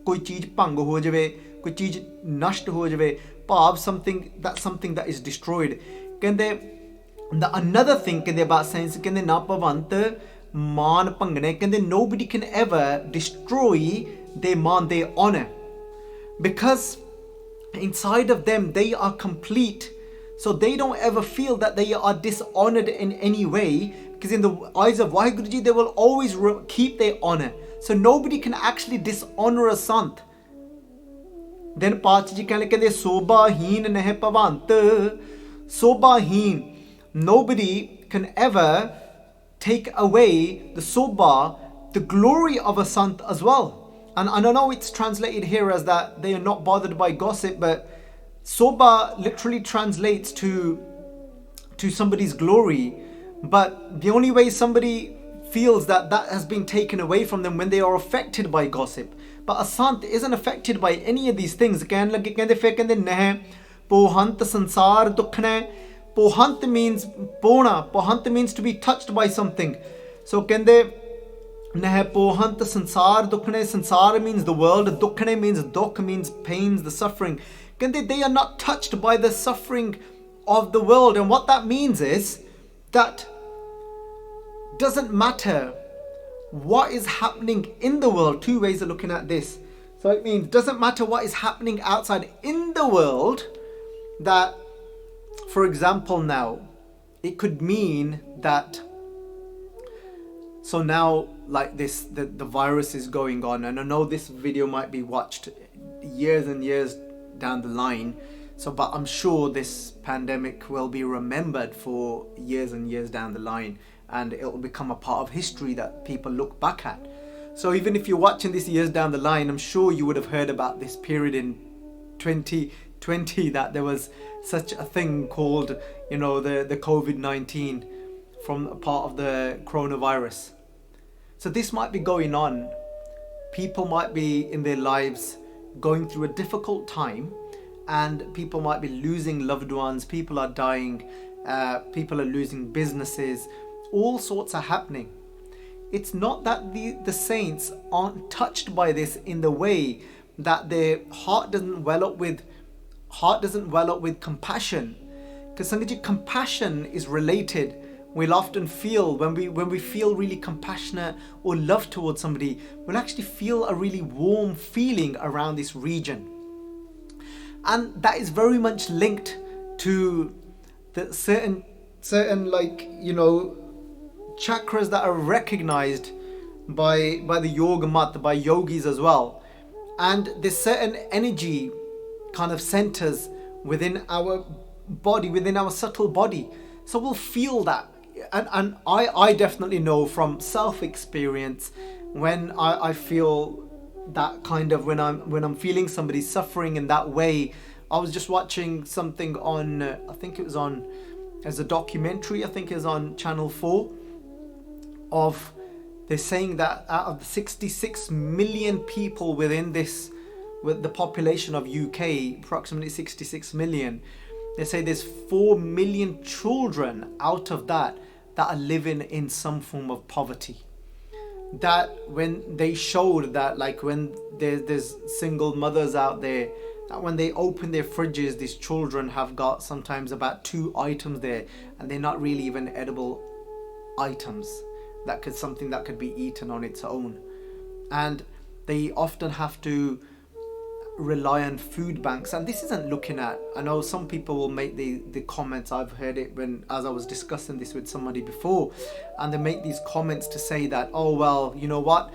ਕੋਈ ਚੀਜ਼ ਭੰਗ ਹੋ ਜਾਵੇ, ਕੋਈ ਚੀਜ਼ ਨਸ਼ਟ ਹੋ ਜਾਵੇ, ਭਾਵ something that is destroyed। ਕਹਿੰਦੇ the another thing ਕਹਿੰਦੇ about science, ਕਹਿੰਦੇ ਨਾ ਭਵੰਤ ਮਾਨ ਭੰਗਨੈ, ਕਹਿੰਦੇ nobody can ever destroy their man, their honor, because inside of them they are complete, so they don't ever feel that they are dishonored in any way, because in the eyes of Vaheguru Ji they will always keep their honor, so nobody can actually dishonor a sant। then Pacha Ji ਕਹਿੰਦੇ ਸੋਭਾਹੀਨ ਨਹਿ Bhagwant, ਸੋਭਾਹੀਨ, nobody can ever take away the sobha, the glory of a sant as well। And I know it's translated here as that they are not bothered by gossip, but sobha literally translates to somebody's glory. But the only way somebody feels that has been taken away from them when they are affected by gossip. But a sant isn't affected by any of these things। ਕਹਿਣ ਲੱਗੇ ਕਹਿੰਦੇ ਫਿਰ ਕਹਿੰਦੇ ਨਹਿ ਪੋਹੰਤ ਸੰਸਾਰ ਦੁੱਖਣੈ। Pohant means pona. Pohant means to be touched by something. So ਕਹਿੰਦੇ ਨਹਿ ਪੋਹੰਤ ਸੰਸਾਰ ਦੁੱਖਣੇ। ਸੰਸਾਰ means the world. ਦੁੱਖਣੇ means dukh means pains, the suffering. ਕਹਿੰਦੇ they are not touched by the suffering of the world. And what that means is that doesn't matter what is happening in the world. Two ways of looking at this. So it means doesn't matter what is happening outside in the world, that for example now it could mean that, so now like this the virus is going on, and I know this video might be watched years and years down the line, so but I'm sure this pandemic will be remembered for years and years down the line, and it will become a part of history that people look back at. So even if you're watching this years down the line, I'm sure you would have heard about this period in 2020 that there was such a thing called, you know, the COVID-19 from a part of the coronavirus. So this might be going on. People might be in their lives going through a difficult time, and people might be losing loved ones, people are dying, people are losing businesses, all sorts are happening. It's not that the saints aren't touched by this in the way that their heart doesn't well up with compassion, because Sangaji, compassion is related. We'll often feel when we feel really compassionate or love towards somebody, we'll actually feel a really warm feeling around this region, and that is very much linked to the certain like, you know, chakras that are recognized by the yoga mat, by yogis as well. And there's certain energy kind of centers within our body, within our subtle body, so we'll feel that. And I definitely know from self-experience, when I feel that kind of, when I'm feeling somebody suffering in that way. I was just watching something on I think it was on as a documentary, I think it was on Channel 4, of they're saying that out of the 66 million people within this, with the population of UK, approximately 66 million, they say there's 4 million children out of that are living in some form of poverty. That when they showed that, like when there's single mothers out there, that when they open their fridges, these children have got sometimes about 2 items there, and they're not really even edible items. Something that could be eaten on its own, and they often have to rely on food banks. And this isn't looking at, I know some people will make the comments, I've heard it as I was discussing this with somebody before, and they make these comments to say that, oh well, you know what,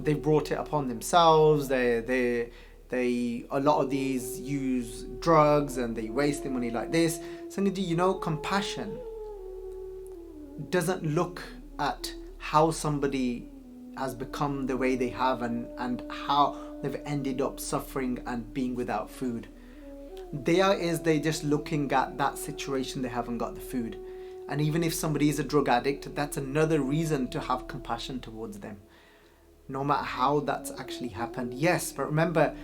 they brought it upon themselves, they a lot of these use drugs and they waste their money like this. Sangaji, you know, compassion doesn't look at how somebody has become the way they have, and how they've ended up suffering and being without food. They're just looking at that situation, they haven't got the food. And even if somebody is a drug addict, that's another reason to have compassion towards them, no matter how that's actually happened. Yes, but remember,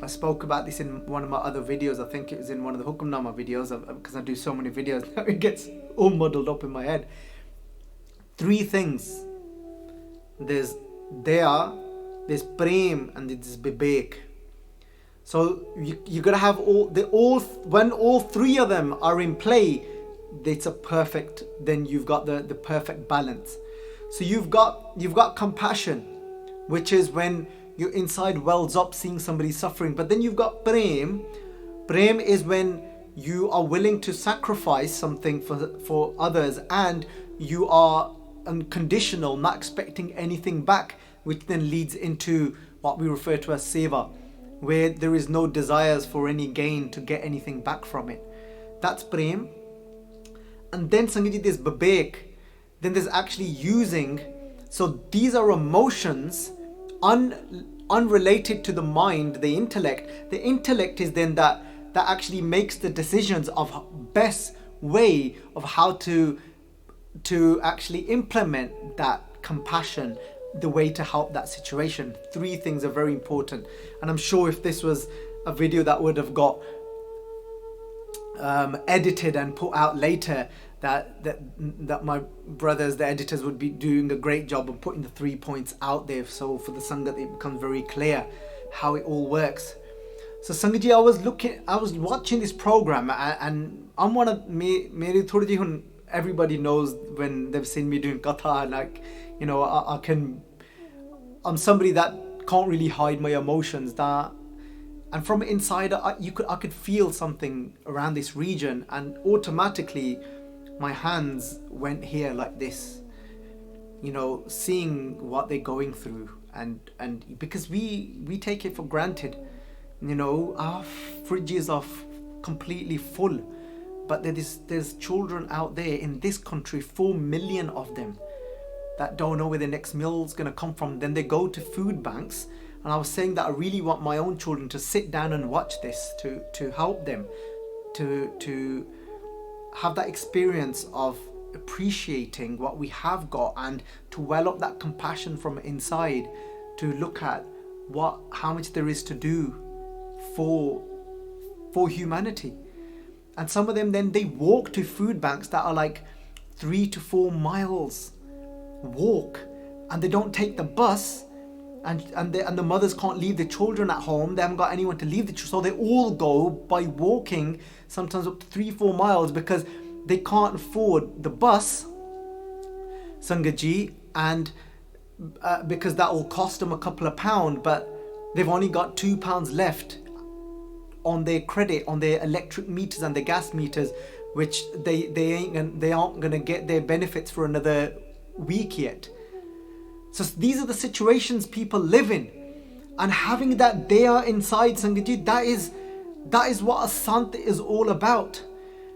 I spoke about this in one of my other videos. I think it was in one of the Hukamnama videos, because I do so many videos now it gets all muddled up in my head. 3 things. There's prem and there's bibek. So you gotta have when all 3 of them are in play, it's a perfect, then you've got the perfect balance. So you've got compassion, which is when your inside wells up seeing somebody suffering. But then you've got prem. Prem is when you are willing to sacrifice something for others, and you are unconditional, not expecting anything back, which then leads into what we refer to as seva, where there is no desires for any gain to get anything back from it. That's prem. And then Sangaji, there's babek. Then there's actually using. So these are emotions unrelated to the mind, the intellect. The intellect is then that actually makes the decisions of best way of how to actually implement that compassion, the way to help that situation. 3 things are very important. And I'm sure if this was a video that would have got edited and put out later, that my brothers, the editors, would be doing a great job of putting the 3 points out there, so for the Sangat it becomes very clear how it all works. So Sangatji, I was watching this program, and I'm one of mere thodi ji hun, everybody knows when they've seen me doing katha, like, you know, I'm somebody that can't really hide my emotions, and from inside I could feel something around this region, and automatically my hands went here like this, you know, seeing what they're going through, and because we take it for granted, you know, our fridges are completely full, but there's children out there in this country, 4 million of them, that don't know where their next meal's gonna come from. Then they go to food banks, and I was saying that I really want my own children to sit down and watch this, to help them to have that experience of appreciating what we have got, and to well up that compassion from inside, to look at how much there is to do for humanity. And some of them, then they walk to food banks that are like 3 to 4 miles walk, and they don't take the bus, and the mothers can't leave the children at home. They haven't got anyone to leave the children, so they all go by walking, sometimes up to 3-4 miles, because they can't afford the bus, Sangaji, and because that will cost them a couple of pounds, but they've only got £2 left on their credit, on their electric meters and their gas meters, which they aren't gonna get their benefits for another week yet. So these are the situations people live in, and having that they are inside, Sangaji, that is what a sant is all about.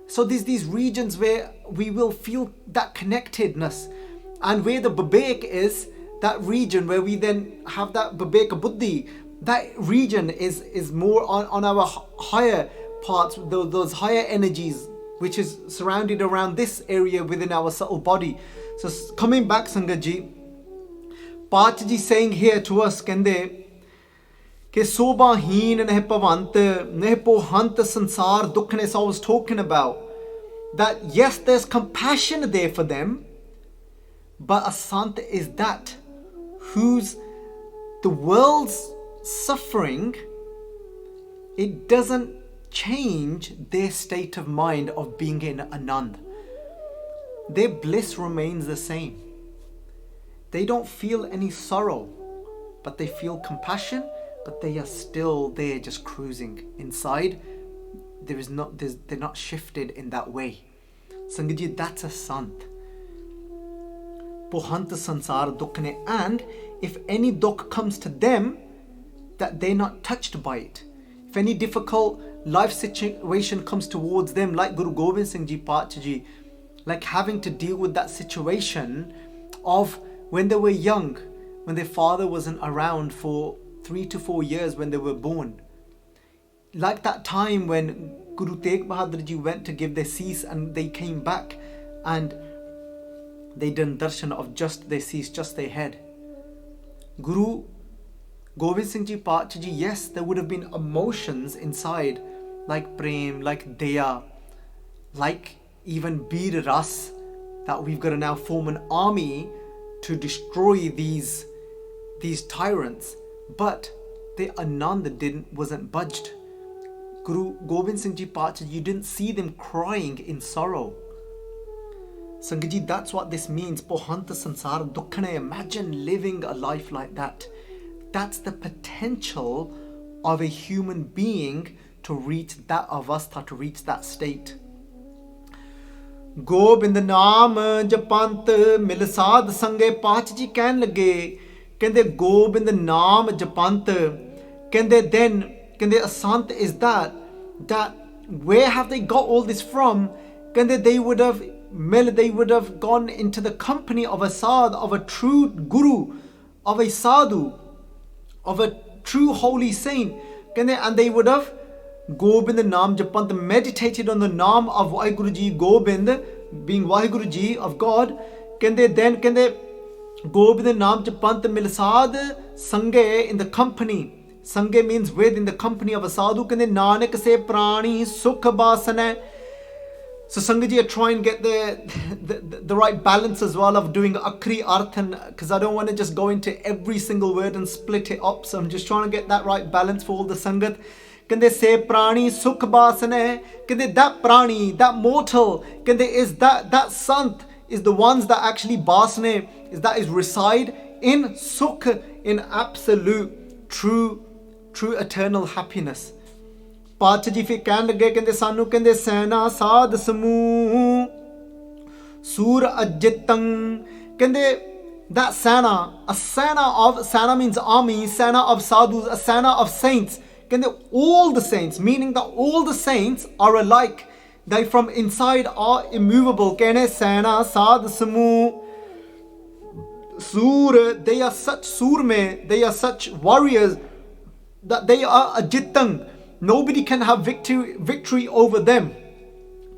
So there's these regions where we will feel that connectedness, and where the babek is, that region where we then have that babeka buddhi, that region is more on our higher parts, those higher energies, which is surrounded around this area within our subtle body. So coming back, Sangaji, Pachaji saying here to us, kende ke soba heen neh pavant neh pohant sansar dukhne. So I was talking about that, yes, there's compassion there for them, but a sant is that whose the world's suffering, it doesn't change their state of mind of being in Anand. Their bliss remains the same. They don't feel any sorrow, but they feel compassion, but they are still there just cruising inside. They're not shifted in that way. Sangaji, that's a sant. Pohant sansar dukhne, and if any dukh comes to them, that they're not touched by it. If any difficult life situation comes towards them, like Guru Gobind Singh Ji Pachaji, like having to deal with that situation of when they were young, when their father wasn't around for 3 to 4 years when they were born. Like that time when Guru Tegh Bahadur Ji went to give their cease, and they came back and they done darshan of just their cease, just their head. Guru Gobind Singh Ji Paatshah Ji, yes, there would have been emotions inside, like prem, like daya, like even bir ras, that we've got to now form an army to destroy these tyrants. But the Anand wasn't budged. Guru Gobind Singh Ji Paatshah, you didn't see them crying in sorrow. Sangat Ji, that's what this means. Pohanta sansar dukhane. Imagine living a life like that. That's the potential of a human being to reach that avastha, to reach that state. Gobind Naam Japant Milasad Sange Paatshah Ji ਕਹਿਣ ਲੱਗੇ, ਕਹਿੰਦੇ Gobind Naam Japant, ਕਹਿੰਦੇ then, ਕਹਿੰਦੇ asant is that where have they got all this from? ਕਹਿੰਦੇ they would have gone into the company of a sad, of a true guru, of a sadhu, of a true holy saint, and they would have Gobind Naam Japant, meditated on the Naam of Vaheguru Ji, Gobind being Vaheguru Ji of God, then Gobind Naam Japant Milasad Sange, in the company. Sange means with, in the company of a sadhu. Nanak se prani sukh basana. So Sangat Ji, I try and get the right balance as well of doing akri arthan, because I don't want to just go into every single word and split it up. So I'm just trying to get that right balance for all the Sangat. Kende se prani sukh basane. Kende that prani, that mortal, kende is that sant, is the ones that actually basane, is reside in sukh, in absolute true eternal happiness. Paatshah Ji ਫਿਰ ਕਹਿਣ ਲੱਗੇ, ਕਹਿੰਦੇ ਸਾਨੂੰ ਕਹਿੰਦੇ ਸੈਨਾ ਸਾਧ ਸਮੂਹ ਸੂਰ ਅਜਿਤੰ, ਕਹਿੰਦੇ that sana means army, sana of sadhus, a sana of saints, ਕਹਿੰਦੇ all the saints, meaning that all the saints are alike, they from inside are immovable. ਕਹਿੰਦੇ ਸੈਨਾ ਸਾਧ ਸਮੂਹ ਸੂਰ, they are such surme, they are such warriors that they are ajitang. Nobody can have victory over them.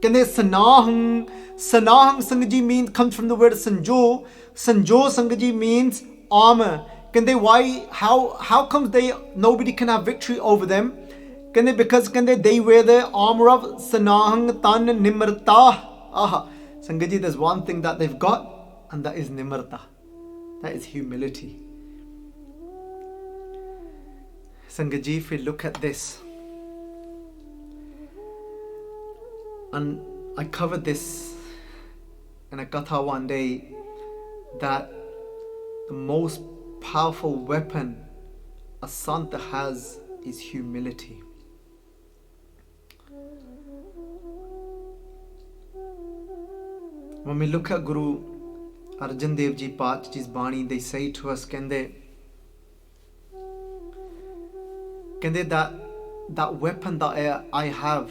Kende sanahang Sangat Ji means, comes from the word sanjo. Sanjo Sangat Ji means armor. Kende why, how comes nobody can have victory over them? Kende because they wear the armor of sanahang tan nimrta. Aha. Sangat Ji, there's one thing that they've got, and that is nimrta. That is humility. Sangat Ji, if we look at this, and I covered this in a katha one day, that the most powerful weapon a sant has is humility. When we look at Guru Arjun Dev Ji Paatshah Ji's Bani, they say to us, kende that weapon that I have,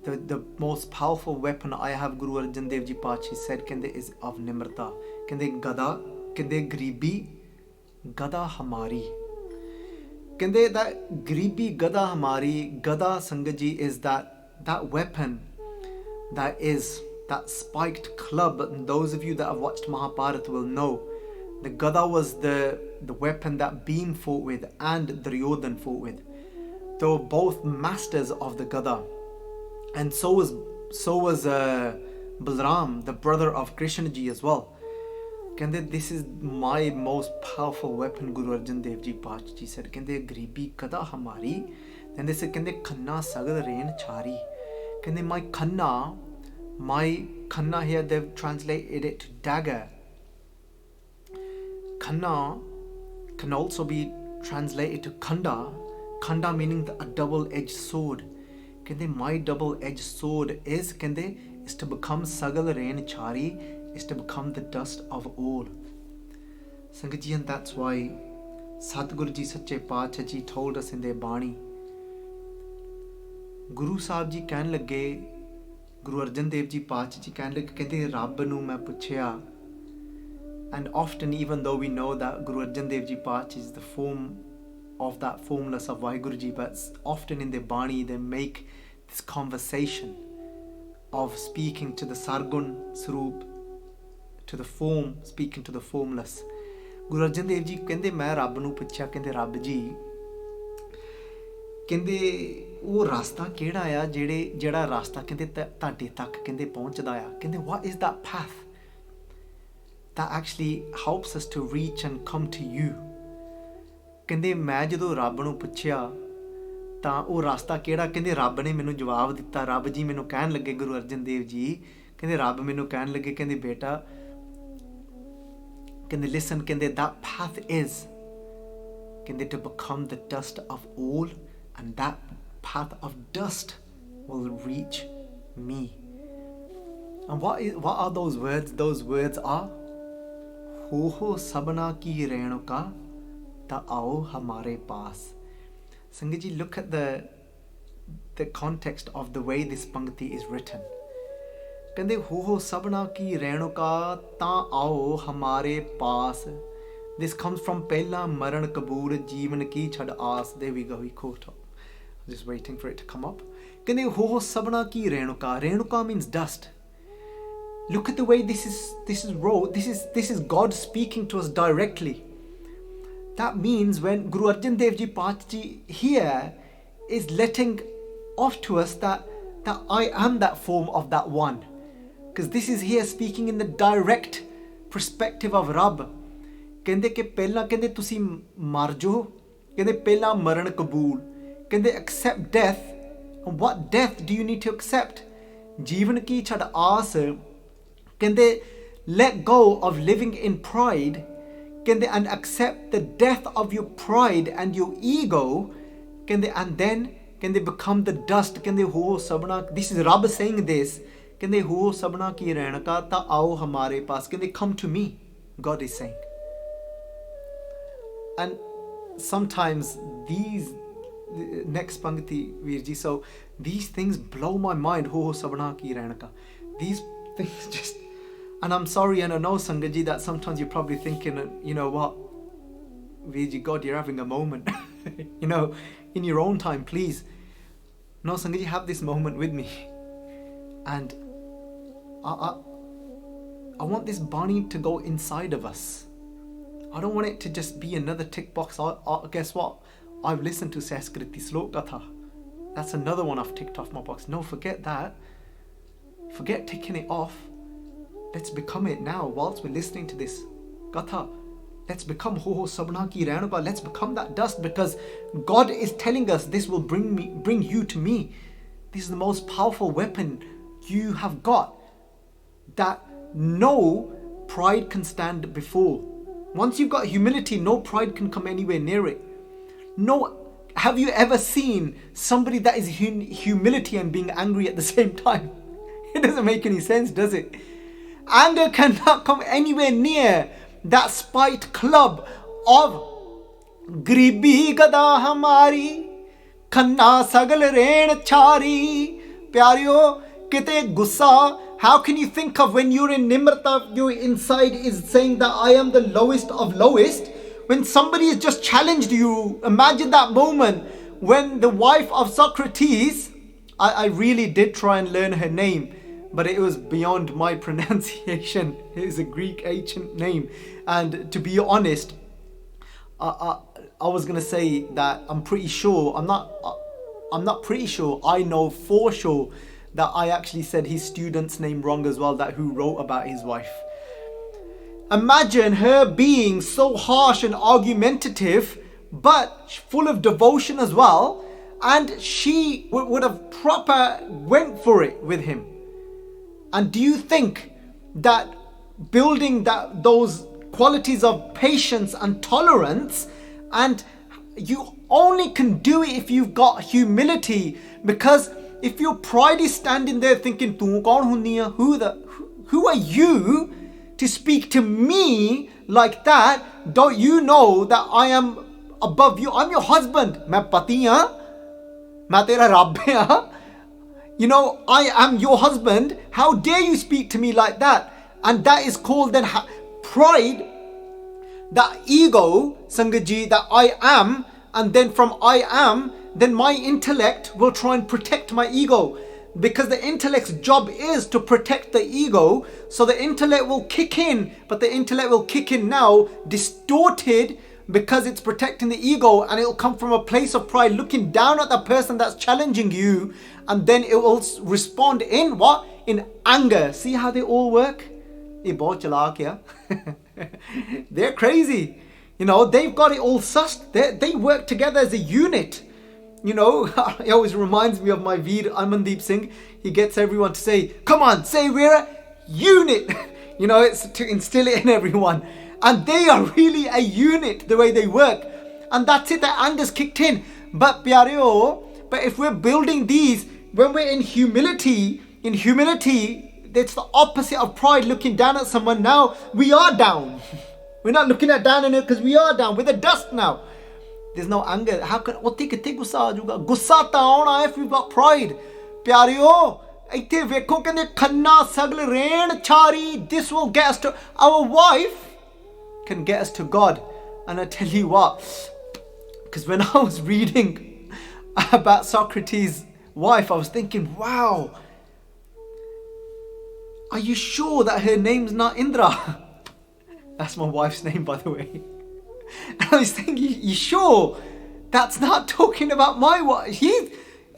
the most powerful weapon I have, Guru Arjun Dev Ji Paatshah said, kende is of nimrta. Kende gada, kende gribi, gada hamari. Kende that gribi gada hamari, gada Sangat Ji is that weapon, that is that spiked club. And those of you that have watched Mahabharata will know, the gada was the weapon that Bhim fought with and Duryodhan fought with. They were both masters of the gada. And so was Balram, the brother of Krishna Ji as well. Kende, this is my most powerful weapon, Guru Arjun Dev Ji Paatshah Ji said. Kende gribi kada hamari. Then they said, kende khanna sagad rain chari. Kende my khanna here, they've translated it to dagger. Khanna can also be translated to khanda. Khanda meaning a double-edged sword. Kende my double-edged sword is to become sagal rain chari, is to become the dust of all. Sangat Ji, and that's why Satguru Ji Sache Paatshah Ji told us in their Bani. Guru Sahib Ji ਕਹਿਣ ਲੱਗੇ, Guru Arjan Dev Ji Paatshah Ji ਕਹਿਣ ਲੱਗੇ, ਕਹਿੰਦੇ ਰੱਬ ਨੂੰ ਮੈਂ ਪੁੱਛਿਆ. And often, even though we know that Guru Arjan Dev Ji Paatshah is the form of that formless of Vaheguru Ji, but often in their Bani they make this conversation of speaking to the Sargun Swarup, to the form, speaking to the formless. Guru Arjan Dev ji ਕਹਿੰਦੇ ਮੈਂ ਰੱਬ ਨੂੰ ਪੁੱਛਿਆ, ਕਹਿੰਦੇ ਰੱਬ ਜੀ, ਕਹਿੰਦੇ ਉਹ ਰਸਤਾ ਕਿਹੜਾ ਆ ਜਿਹੜਾ ਰਸਤਾ ਕਹਿੰਦੇ ਤੁਹਾਡੇ ਤੱਕ ਕਹਿੰਦੇ ਪਹੁੰਚਦਾ ਆ, ਕਹਿੰਦੇ what is that path that actually helps us to reach and come to you। ਕਹਿੰਦੇ ਮੈਂ ਜਦੋਂ ਰੱਬ ਨੂੰ ਪੁੱਛਿਆ ਤਾਂ ਉਹ ਰਸਤਾ ਕਿਹੜਾ, ਕਹਿੰਦੇ ਰੱਬ ਨੇ ਮੈਨੂੰ ਜਵਾਬ ਦਿੱਤਾ। ਰੱਬ ਜੀ ਮੈਨੂੰ ਕਹਿਣ ਲੱਗੇ, ਗੁਰੂ ਅਰਜਨ ਦੇਵ ਜੀ ਕਹਿੰਦੇ ਰੱਬ ਮੈਨੂੰ ਕਹਿਣ ਲੱਗੇ, ਕਹਿੰਦੇ ਬੇਟਾ, ਕਹਿੰਦੇ listen, ਕਹਿੰਦੇ that path is ਕਹਿੰਦੇ to become the dust of all, and that path of dust will reach me। And what are those words? Those words are ho sabna ki renuka ta aao hamare paas। Sangat ji, look at the context of the way this pankti is written। kande ho sabna ki renuka ta aao hamare paas। This comes from pehla maran kaboor jeevan ki chhad aas। There we go, we quote up, just waiting for it to come up। kande ho sabna ki renuka, renuka means dust। Look at the way this is wrote. This is God speaking to us directly। That means when Guru Arjan Dev Ji Path Ji here is letting off to us that I am that form of that one, because this is here speaking in the direct perspective of Rab। ਕਹਿੰਦੇ ਕਿ ਪਹਿਲਾਂ ਕਹਿੰਦੇ ਤੁਸੀਂ ਮਰ ਜਾਓ, ਕਹਿੰਦੇ ਪਹਿਲਾਂ ਮਰਨ ਕਬੂਲ, ਕਹਿੰਦੇ accept death। and what death do you need to accept? ਜੀਵਨ ਕੀ ਛੱਡ ਆਸ, ਕਹਿੰਦੇ let go of living in pride, ਕਹਿੰਦੇ and accept the death of your pride and your ego, ਕਹਿੰਦੇ and then ਕਹਿੰਦੇ become the dust। ਕਹਿੰਦੇ ਹੋ ਸਭਨਾ, this is Rab saying this, ਕਹਿੰਦੇ ਹੋ ਸਭਨਾ ਕੀ ਰਹਿਣਕਾ ਤਾਂ ਆਓ ਹਮਾਰੇ ਪਾਸ, ਕਹਿੰਦੇ come to me, God is saying। And sometimes these next pankti, Veerji, so these things blow my mind। Ho sabna ki rehnka, these things just, and I'm sorry, and I know Sangat ji that sometimes you're probably thinking, you know what, Veerji, God, you're having a moment you know, in your own time, please। No, Sangat ji, have this moment with me, and I want this Bani to go inside of us। I don't want it to just be another tick box। Guess what? I've listened to Sehaskriti Salok Katha. That's another one I've ticked off my box. No, forget that. Forget ticking it off. Let's become it now whilst we're listening to this Katha. Let's become ho sabna ki renuka. Let's become that dust, because God is telling us this will bring you to me। This is the most powerful weapon you have got that no pride can stand before। Once you've got humility, no pride can come anywhere near it। No, have you ever seen somebody that is humility and being angry at the same time? It doesn't make any sense, does it? Anger cannot come anywhere near that spite club of gribi gada hamari khanna sagal ren chari। Pyaryo, kite gussa, how can you think of when you're in Nimrata, your inside is saying that I am the lowest of lowest? When somebody has just challenged you, imagine that moment when the wife of Socrates, I really did try and learn her name, but it was beyond my pronunciation. It is a Greek ancient name. And to be honest, I was going to say that I'm pretty sure, I'm not pretty sure, I know for sure that I actually said his student's name wrong as well, that who wrote about his wife. Imagine her being so harsh and argumentative, but full of devotion as well, and she would have proper went for it with him। And do you think that building those qualities of patience and tolerance, and you only can do it if you've got humility, because if your pride is standing there thinking, "Tu kaun hundi hai? Who are you to speak to me like that? Don't you know that I am above you? I'm your husband. Main pati haan. Main tera Rabb haan. You know, I am your husband. How dare you speak to me like that?" And that is called then pride, that ego, Sangat ji, that I am, and then from I am, then my intellect will try and protect my ego. because the intellect's job is to protect the ego. So the intellect will kick in, but the intellect will kick in now distorted because it's protecting the ego, and it'll come from a place of pride, looking down at the person that's challenging you, and then it will respond in what? In anger. See how they all work? They're crazy. You know, they've got it all sussed. They work together as a unit. You know, it always reminds me of my Veer Amandeep Singh. He gets everyone to say, come on, say we're a unit. You know, it's to instill it in everyone. And they are really a unit, the way they work. And that's it, that anger's kicked in. But pyareo, but if we're building these, when we're in humility, it's the opposite of pride, looking down at someone. Now we are down. We're not looking at down on it because we are down. We're the dust now. There's no anger. How can gussa ta auna if we've got pride? Pyareo, ਇੱਥੇ ਵੇਖੋ ਕਹਿੰਦੇ ਖੰਨਾ ਸਗਲ ਰੇਣ ਛਾਰੀ. This will get us to, our wife can get us to God. And I tell you what, because when I was reading about Socrates' wife, I was thinking, wow, are you sure that her name's not Indra? That's my wife's name, by the way. And I was thinking, you sure that's not talking about my wife?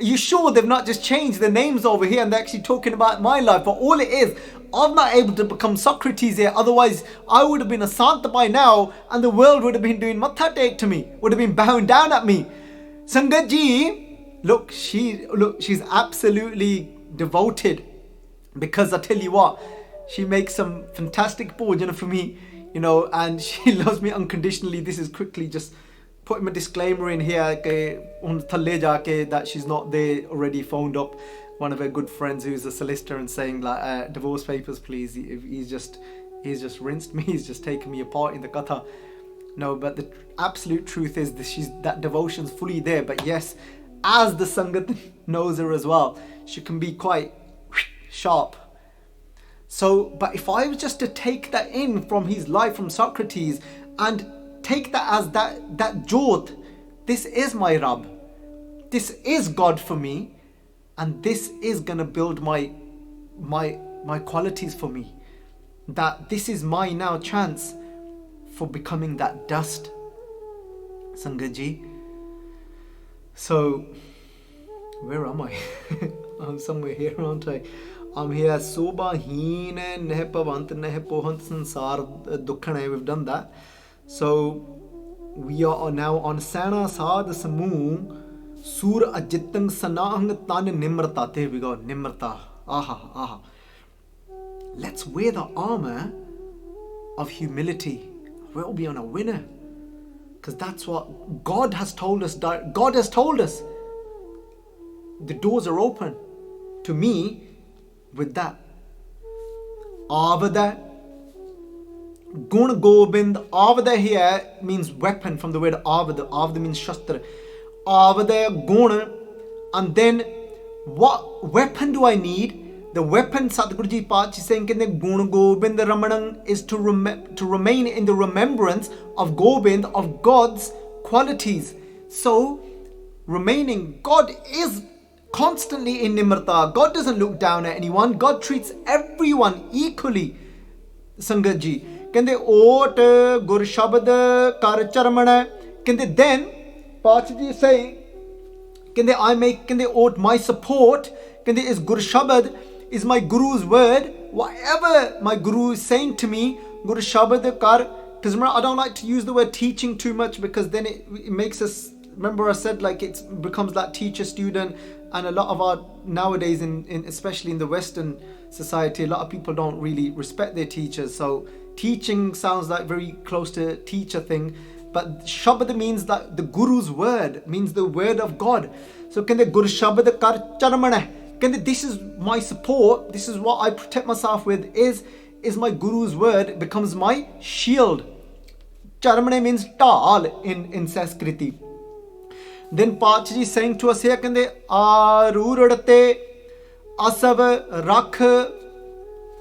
Are you sure they've not just changed the names over here and they're actually talking about my life? But all it is, I'm not able to become Socrates here. Otherwise, I would have been a Santa by now, and the world would have been doing matha tek to me, would have been bowing down at me. Sangat ji, look, she's absolutely devoted. Because I tell you what, she makes some fantastic bhojan for me, you know, and she loves me unconditionally. This is quickly just putting a disclaimer in here that she's not there, already phoned up one of her good friends who's a solicitor and saying like, divorce papers please. He's just rinsed me, he's just taken me apart in the katha. No, but the absolute truth is that devotion's fully there. But yes, as the Sangat knows her as well, she can be quite sharp. So, but if I was just to take that in from his life, from Socrates, and take that as that jot, this is my Rab, this is God for me, and this is gonna build my qualities for me. That this is my now chance for becoming that dust, Sangat ji. So, where am I? I'm somewhere here, aren't I? I'm here. Soba heen neh pavant neh pohant sansar dukhan. We've done that. So we are now on Sana Sad Samu Sur Ajitang Sanang Tan Nimrata. There we go. Nimrata. Aha. Let's wear the armor of humility. We'll be on a winner. Because that's what God has told us. God has told us. The doors are open to me with that. Avada. Gun Gobind. Avada here means weapon, from the word Avada. Avada means Shastra. Avada Gun. And then what weapon do I need? The weapon, Sadhguru Ji Paach is saying, Gun Gobind Ramanang, is to remain in the remembrance of Gobind, of God's qualities. So, remaining, God is constantly in Nimrata. God doesn't look down at anyone. God treats everyone equally. Sangat ji. Kende ot gur shabad kar charmana. Kende then, Paach ji is saying, Kende I make kende ot my support. Kende is gur shabad, is my Guru's word. Whatever my Guru is saying to me, gur shabad kar. Because remember, I don't like to use the word teaching too much, because then it makes us, remember I said like it becomes like teacher student, and a lot of our nowadays especially in the Western society, a lot of people don't really respect their teachers. So teaching sounds like very close to teacher thing, but Shabad means that the Guru's word, means the word of God. So kende Gur Shabad kar charmana. Kende this is my support, this is what I protect myself with, is my Guru's word. It becomes my shield. Charmane means tal in Sanskrit. Then Paach ji saying to us here, kende arurate asav rakh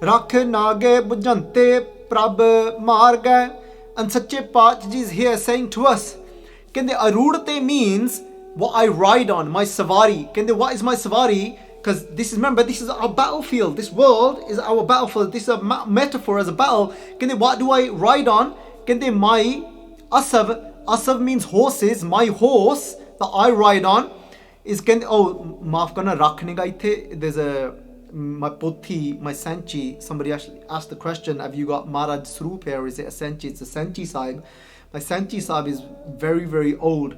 nage bujante prab marga. And Sache Paach ji is here saying to us, kende arurate means what I ride on, my savari. Kende what is my savari? because this is, remember, this is our battlefield. This world is our battlefield. This is a metaphor as a battle. What do I ride on? My asav means horses. My horse that I ride on is maaf karna rakhne ka ithe. There's a my pothi, my Sanchi. Somebody actually asked the question, have you got Maharaj Swaroop here? Is it a Sanchi? It's a Sanchi Sahib. My Sanchi Sahib is very, very old,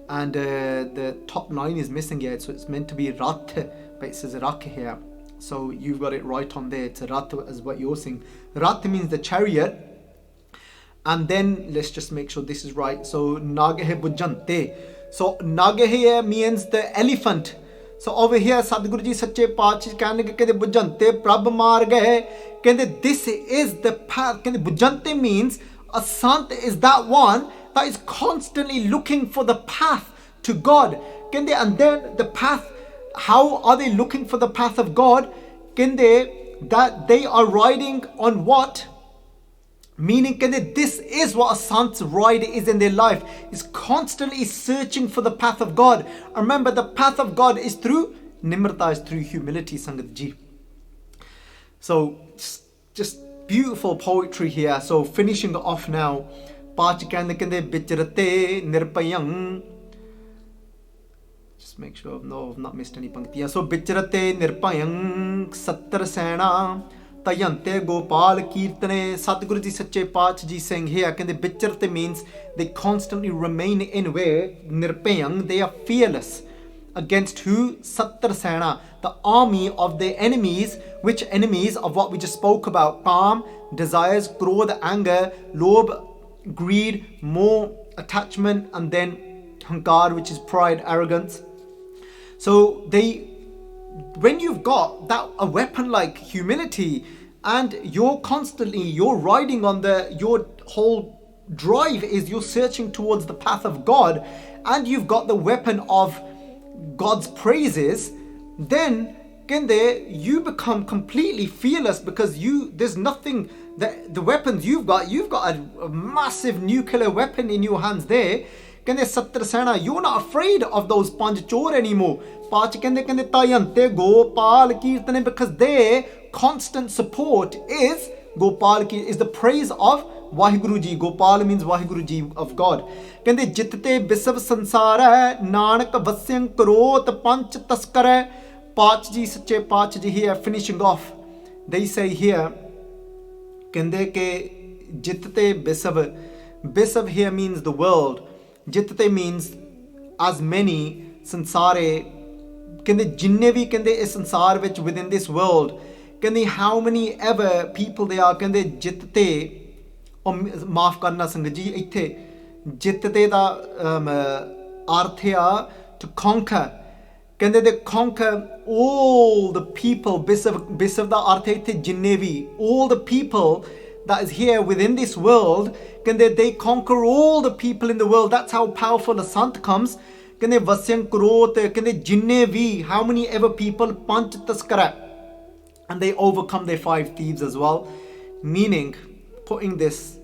and the top line is missing yet, so it's meant to be Rath, but it says Rakh here. So you've got it right on there. It's a Rath as what you're saying. Rath means the chariot. And then let's just make sure this is right. So Nagahe Bujante. So Nagahe means the elephant. So over here Sadhguru Ji Sache Paatshah कहने के Bujante Prabh Marg hai. कहते this is the path. कहते Bujante means a sant is that one that is constantly looking for the path to God. कहते and then the path, how are they looking for the path of God? कहते that they are riding on what? Meaning this is what a sant's ride is in their life, is constantly searching for the path of God. Remember, the path of God is through nimrata, is through humility, Sangat Ji. So just beautiful poetry here. So finishing off now, Paach kende bichrate nirpayang. Just make sure I've not missed any panktiya. So bichrate nirpayang sattar sena Tayante Gopal Kirtane. Sadhguru Ji Sache Paatshah Ji saying here, Bicharte means they constantly remain in where? Nirpayang, they are fearless. Against who? Sattar Sena, the army of their enemies. Which enemies? Of what we just spoke about. Kam, desires, krodh, anger, lobh, greed, more attachment, and then hankar, which is pride, arrogance. So when you've got that, a weapon like humility, and you're riding on your whole drive is you're searching towards the path of God, and you've got the weapon of God's praises, then you become completely fearless, because there's nothing that the weapons you've got a massive nuclear weapon in your hands there. Sattar Sena, you're not afraid of those Panj Chor anymore. Paach kende Tayante Gopal Kirtane, because their constant support is Gopal Kirtane, is the praise of Vaheguru Ji. Gopal means Vaheguru Ji of God. Kende Jitte Bisav Sansara Nanak Vasyang Krot Panch Taskara. Paach Ji Sache Paach Ji here finishing off. They say here Kende ke Jitte Bisav. Bisav here means the world. Jitte means as many. Sansare kende jinne vi kende is sansar vich within this world. Kende how many ever people they are. Kende jitte maaf karna Sangat Ji ithe jitte da arthya to conquer. Kende they conquer all the people. Bisav da arthya ithe jinne vi, all the people that is here within this world. They conquer all the people in the world. That's how powerful a sant comes. Vasyang Kurot, Jinne Vi, how many ever people, Panch Taskara. And they overcome their 5 thieves as well. Meaning, putting this,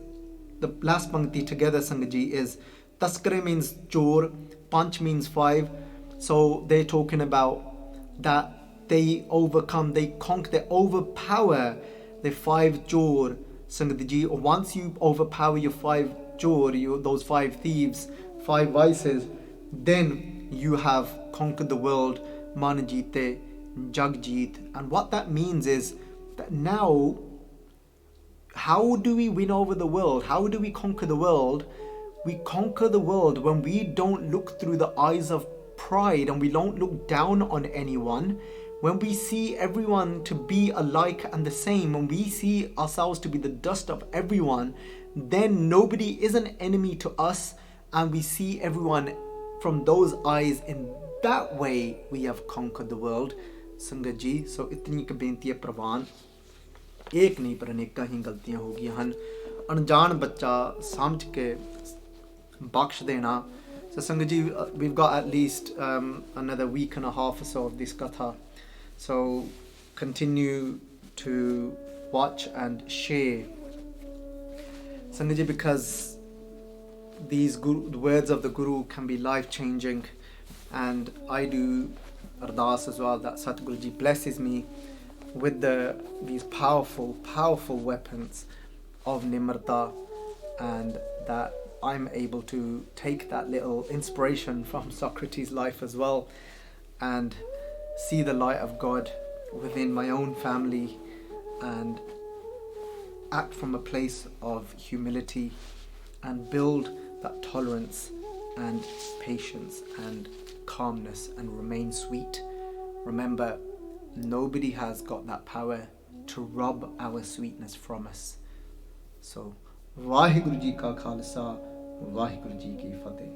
the last pankti together, Sangat Ji, is Taskare means Chor, Panch means 5. So they're talking about that they overcome, they conquer, they overpower the 5 Chor. Sangat Ji, once you overpower your 5 chor, those 5 thieves, 5 vices, then you have conquered the world, Manjite, Jagjit. And what that means is that now, how do we win over the world? How do we conquer the world? We conquer the world when we don't look through the eyes of pride and we don't look down on anyone. When we see everyone to be alike and the same, when we see ourselves to be the dust of everyone, then nobody is an enemy to us, and we see everyone from those eyes. In that way, we have conquered the world. Sangat Ji, so itni ka benti hai pravan. Ek nahi par aneka hi galtiyan ho giyan han. Anjaan bachcha samjh ke bakhsh dena. So Sangat Ji, we've got at least another week and a half or so of this katha. So continue to watch and share, Sangat Ji, because the words of the Guru can be life-changing, and I do ardas as well, that Satguru Ji blesses me with these powerful weapons of nimrata, and that I'm able to take that little inspiration from Socrates' life as well and see the light of God within my own family and act from a place of humility and build that tolerance and patience and calmness and remain sweet. Remember, nobody has got that power to rob our sweetness from us. So, Vaheguru Ji ka Khalsa, Vaheguru Ji ki Fateh.